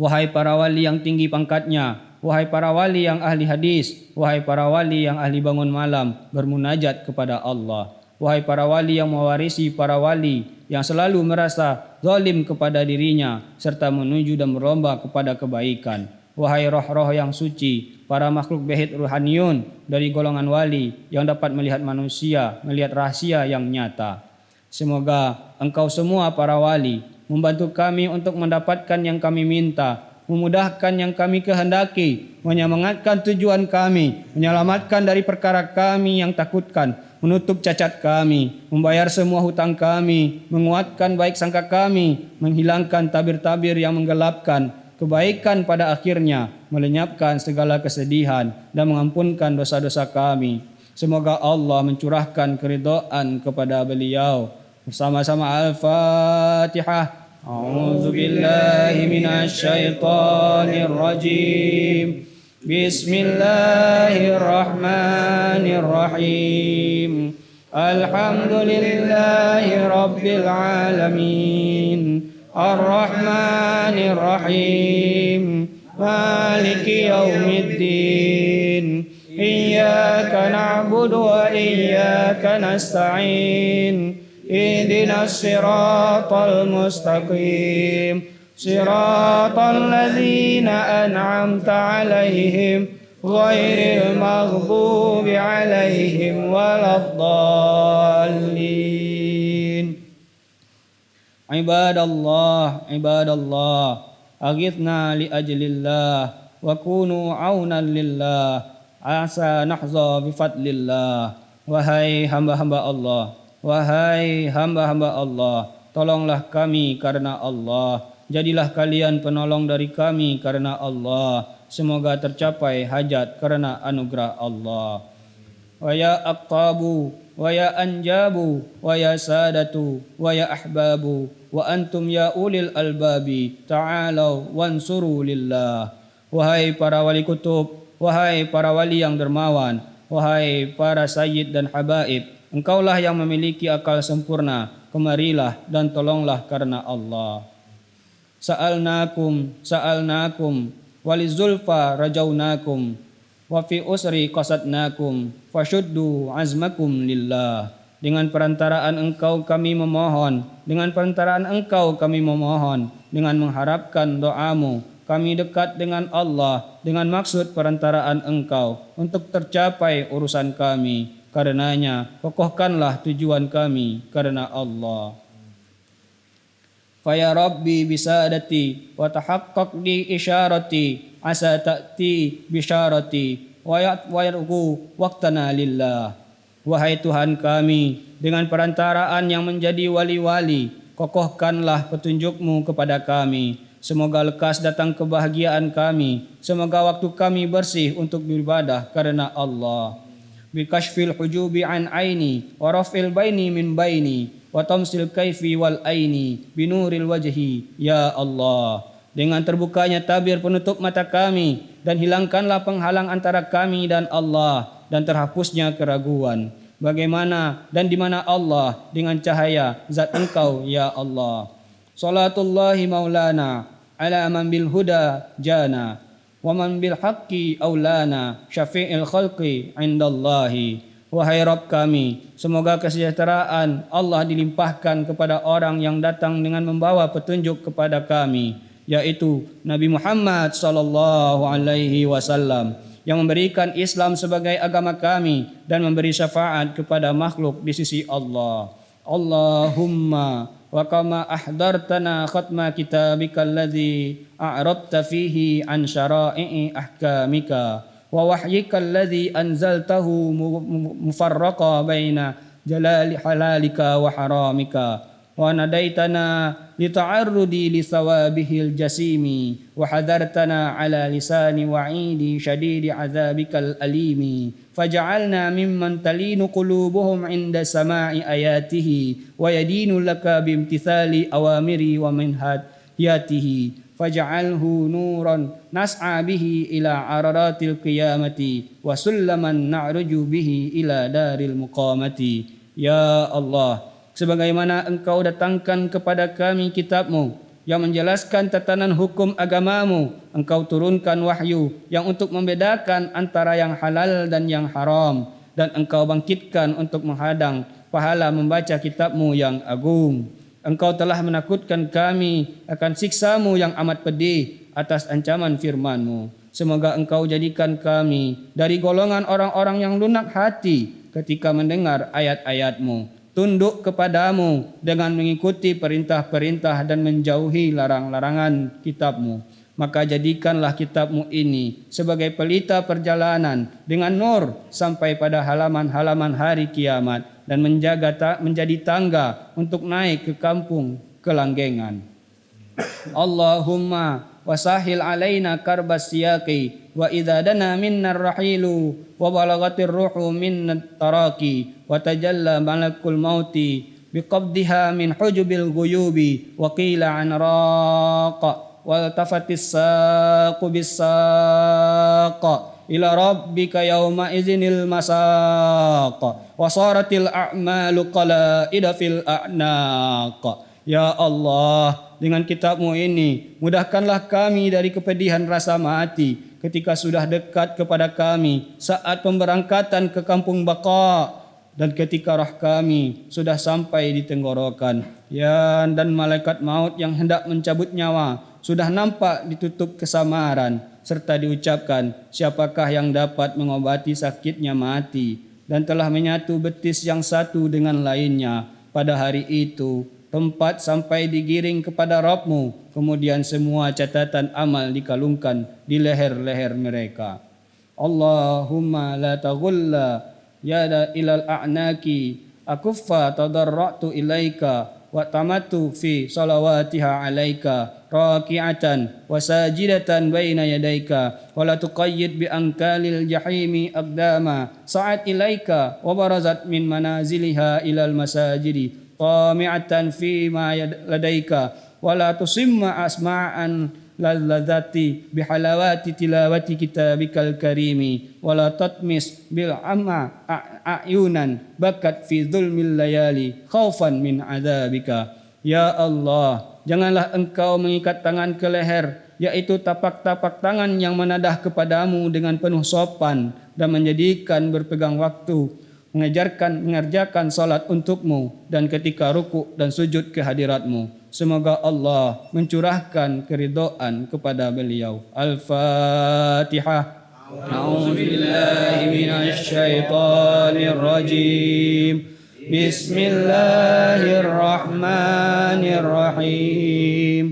B: wahai para wali yang tinggi pangkatnya, wahai para wali yang ahli hadis, wahai para wali yang ahli bangun malam bermunajat kepada Allah, wahai para wali yang mewarisi para wali yang selalu merasa zalim kepada dirinya serta menuju dan meromba kepada kebaikan, wahai roh-roh yang suci, para makhluk behit ruhaniyun dari golongan wali yang dapat melihat manusia, melihat rahasia yang nyata. Semoga engkau semua para wali membantu kami untuk mendapatkan yang kami minta, memudahkan yang kami kehendaki, menyemangatkan tujuan kami, menyelamatkan dari perkara kami yang takutkan, menutup cacat kami, membayar semua hutang kami, menguatkan baik sangka kami, menghilangkan tabir-tabir yang menggelapkan, kebaikan pada akhirnya, melenyapkan segala kesedihan dan mengampunkan dosa-dosa kami. Semoga Allah mencurahkan keridhaan kepada beliau. Bersama-sama Al-Fatihah. A'udzu billahi minasy syaithanir rajim. Bismillahirrahmanirrahim. Alhamdulillahi rabbil alamin. Ar-Rahmanir Rahim. Maliki yaumiddin. Iyyaka na'budu wa iyyaka nasta'in. Ihdinas siratal mustaqim. Siratal ladzina an'amta 'alaihim ghairil maghdubi 'alaihim waladdallin. Ibadallah, ibadallah, aghithna li ajlillah wa kunu 'aunan lillah, asa nahza bi fadlillah. Wahai hamba-hamba Allah, wahai hamba-hamba Allah, tolonglah kami karena Allah. Jadilah kalian penolong dari kami karena Allah. Semoga tercapai hajat karena anugerah Allah. Wa ya aqtabu, wa ya anjabu, wa ya sadatu, wa ya ahbabu, wa antum ya ulil albabi, ta'alau wansuru lillah. Wahai para wali kutub, wahai para wali yang dermawan, wahai para sayyid dan habaib, engkaulah yang memiliki akal sempurna, kemarilah dan tolonglah karena Allah. Sa'alnakum, sa'alnakum, walizulfa rajaunakum, wa fi usri qasadnakum, fashuddu azmakum lillah. Dengan perantaraan engkau kami memohon, dengan perantaraan engkau kami memohon, dengan mengharapkan doamu, kami dekat dengan Allah, dengan maksud perantaraan engkau, untuk tercapai urusan kami. Karenanya, kokohkanlah tujuan kami karena Allah. Faya Rabbi bisadati wa tahaqqaq li isyarati asa ta'ti bisyarati wa yarqu waqtana lillah. Wahai Tuhan kami, dengan perantaraan yang menjadi wali-wali, kokohkanlah petunjukmu kepada kami. Semoga lekas datang kebahagiaan kami. Semoga waktu kami bersih untuk beribadah karena Allah. Bikashfil hujubi an aini wa raf'il baini min baini wa tamsil kaifi wal aini binuril wajhi ya Allah. Dengan terbukanya tabir penutup mata kami dan hilangkanlah penghalang antara kami dan Allah dan terhapusnya keraguan. Bagaimana dan di mana Allah dengan cahaya zat Engkau ya Allah. Salatullahi maulana ala man bil huda jana wa man bil haqqi aulana syafi'il khalqi indallahi. Wahai Rabb kami, semoga kesejahteraan Allah dilimpahkan kepada orang yang datang dengan membawa petunjuk kepada kami, yaitu Nabi Muhammad sallallahu alaihi wasallam, yang memberikan Islam sebagai agama kami dan memberi syafaat kepada makhluk di sisi Allah. Allahumma wa kama ahdartana khatma kitabika alladhi a'radta fihi an syara'i'i ahkamika wa wahyika alladhi anzaltahu mufarraqa baina jalali halalika wa haramika wa nadaitana lita'arrudi li thawabihil jasimi wa hadartana ala lisani wa'idi syadidi azabikal alimi faj'alna mimman talinu qulubuhum 'inda sama'i ayatihi wa yadinu laka bimtithali awamiri wa minhajatihi faj'alhu nuran nas'a bihi ila araratil qiyamati wa sullaman na'ruju bihi ila daril muqamati. Ya Allah, sebagaimana Engkau datangkan kepada kami kitab-Mu yang menjelaskan tatanan hukum agamamu, Engkau turunkan wahyu yang untuk membedakan antara yang halal dan yang haram, dan Engkau bangkitkan untuk menghadang pahala membaca kitab-Mu yang agung. Engkau telah menakutkan kami akan siksa-Mu yang amat pedih, atas ancaman firman-Mu. Semoga Engkau jadikan kami dari golongan orang-orang yang lunak hati ketika mendengar ayat-ayat-Mu, tunduk kepadamu dengan mengikuti perintah-perintah dan menjauhi larang-larangan kitab-Mu. Maka jadikanlah kitab-Mu ini sebagai pelita perjalanan dengan nur sampai pada halaman-halaman hari kiamat dan menjadi tangga untuk naik ke kampung kelanggengan. Allahumma wasahil alaina karbas siyaqi wa idza dana minna rahilu wa balagatir ruhu minna taraki wa tajalla malakul mauti biqabdiha min hujubil ghuyubi wa qila an raqa waltafatis saqu bis-saq ila rabbika yawma izinil masaq wa saratil a'malu qalaida fil a'naq. Ya Allah, dengan kitab-Mu ini mudahkanlah kami dari kepedihan rasa mati ketika sudah dekat kepada kami saat pemberangkatan ke kampung baqa dan ketika roh kami sudah sampai di tenggorokan. Ya, dan malaikat maut yang hendak mencabut nyawa sudah nampak ditutup kesamaran serta diucapkan, siapakah yang dapat mengobati sakitnya mati, dan telah menyatu betis yang satu dengan lainnya. Pada hari itu tempat sampai digiring kepada Rabb-Mu, kemudian semua catatan amal dikalungkan di leher-leher mereka. Allahumma la taghulla yada ilal a'naki akuffa tadarra'tu ilaika wa tamattu fi salawatiha alaika raki'atan wa sajidatan baina yadaika wa la tuqayyid bi ankalil jahimi aqdama sa'at ilaika wa barazat min manaziliha ilal masajidi tami'atan fi ma ladaika wa la tusimma asma'an ladzati bihalawati tilawati kitabikal karimi wa la tatmis bil amma ayunan bakat fi dhulmil layali khaufan min adzabika. Ya Allah, janganlah Engkau mengikat tangan ke leher, yaitu tapak-tapak tangan yang menadah kepadamu dengan penuh sopan dan menjadikan berpegang waktu mengerjakan salat untukmu dan ketika ruku dan sujud ke hadiratmu. Semoga Allah mencurahkan keridhaan kepada beliau. Al-Fatihah. A'udzubillahi minasyaitonir rajim. Bismillahirrahmanirrahim.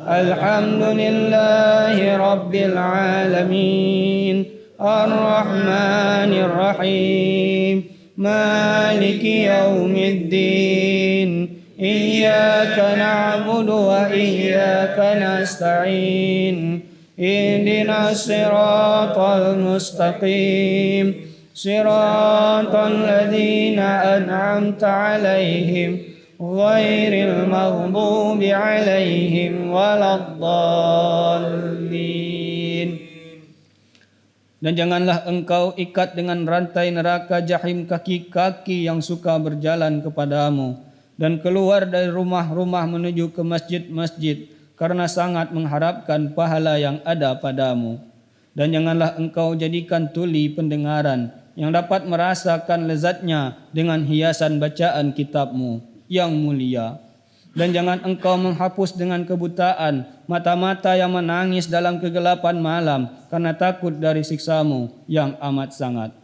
B: Alhamdulillahi rabbil alamin. Ar-Rahmanir Rahim. Maliki yaumiddin. Iyyaka na'budu wa iyyaka nasta'in. Ihdinas siratal mustaqim. Siratal ladzina an'amta 'alaihim ghairil maghdubi 'alaihim waladdallin. Dan janganlah engkau ikat dengan rantai neraka jahim kaki-kaki yang suka berjalan kepadamu dan keluar dari rumah-rumah menuju ke masjid-masjid karena sangat mengharapkan pahala yang ada padamu. Dan janganlah engkau jadikan tuli pendengaran yang dapat merasakan lezatnya dengan hiasan bacaan kitab-Mu yang mulia. Dan jangan engkau menghapus dengan kebutaan mata-mata yang menangis dalam kegelapan malam karena takut dari siksa-Mu yang amat sangat.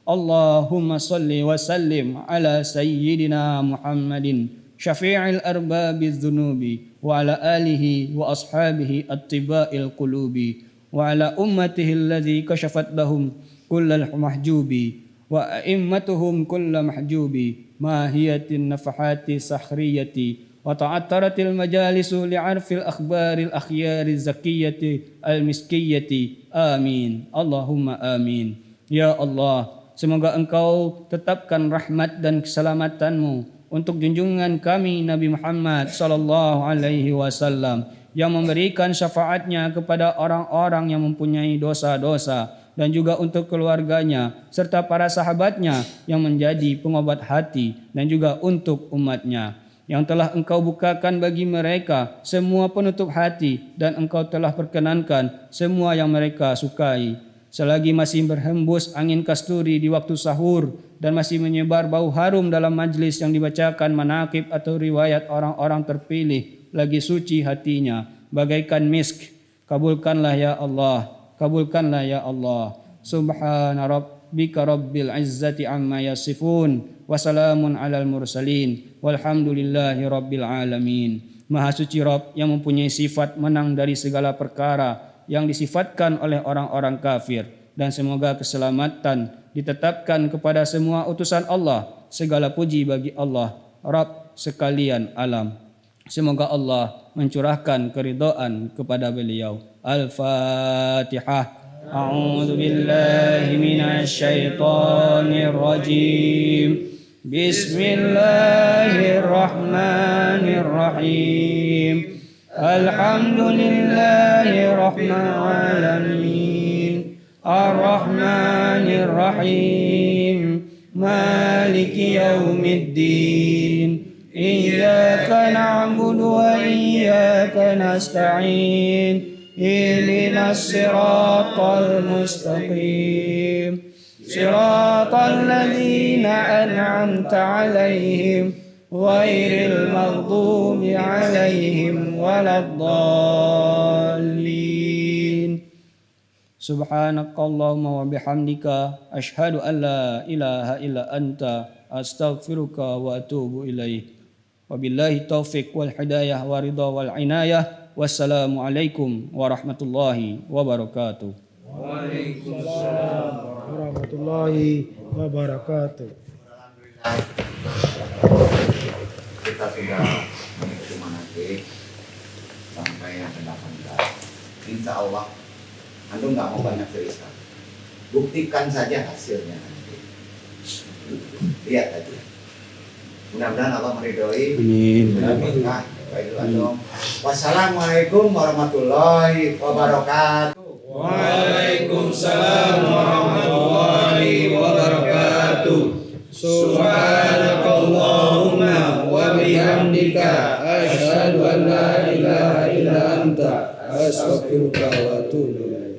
B: Allahumma salli wa sallim ala sayyidina Muhammadin syafi'il arbabiz dhunubi wa ala alihi wa ashabihi at-tiba'il qulubi wa ala ummatihi alladhi kashafat lahum kullal mahjubi wa a'immatuhum kulla mahjubi mahiyatin nafahati sahriyati wa ta'attaratil majalisu li'arfil akhbaril akhyari zakiyati al-miskiyati. Amin. Allahumma amin. Ya Allah, semoga Engkau tetapkan rahmat dan keselamatan-Mu untuk junjungan kami Nabi Muhammad sallallahu alaihi wasallam yang memberikan syafaatnya kepada orang-orang yang mempunyai dosa-dosa dan juga untuk keluarganya serta para sahabatnya yang menjadi pengobat hati dan juga untuk umatnya yang telah Engkau bukakan bagi mereka semua penutup hati dan Engkau telah perkenankan semua yang mereka sukai. Selagi masih berhembus angin kasturi di waktu sahur dan masih menyebar bau harum dalam majlis yang dibacakan manaqib atau riwayat orang-orang terpilih lagi suci hatinya bagaikan misk Kabulkanlah ya Allah, kabulkanlah ya Allah. Subhana rabbika rabbil izzati amma yasifun, wa salamun alal mursalin, walhamdulillahi rabbil alamin. Maha suci Rabb yang mempunyai sifat menang dari segala perkara yang disifatkan oleh orang-orang kafir, dan semoga keselamatan ditetapkan kepada semua utusan Allah. Segala puji bagi Allah, Rabb sekalian alam. Semoga Allah mencurahkan keridhaan kepada beliau. Al-Fatihah. A'udzu billahi minasy syaithanir rajim. Bismillahirrahmanirrahim. Alhamdulillahi rabbil alamin. Ar-Rahmanir Rahim. Maliki yaumiddin. Iyyaka na'budu wa iyyaka nasta'in. Ihdinas siratal mustaqim. Siratal ladzina an'amta 'alaihim ghairil maghdubi 'alaihim waladdallin. Subhanakallahumma wa bihamdika asyhadu an la ilaha illa anta astaghfiruka wa atubu ilaik. Wabillahi taufiq wal hidayah wa ridha wal inayah. Wassalamualaikum warahmatullahi wabarakatuh.
D: Waalaikumsalam warahmatullahi wabarakatuh.
A: Kita sudah mengikuti manasik sampai yang ke-18. Insya Allah, Antum nggak mau banyak cerita. Buktikan saja hasilnya nanti. Lihat aja. Mudah-mudahan Allah meridhoi.
B: Amin.
A: Wassalamualaikum warahmatullahi wabarakatuh.
B: Waalaikumsalam warahmatullahi wabarakatuh. Subhanakallahumma wa bihamdika asyhadu an la ilaha illa anta astaghfiruka wa atubu ilaik.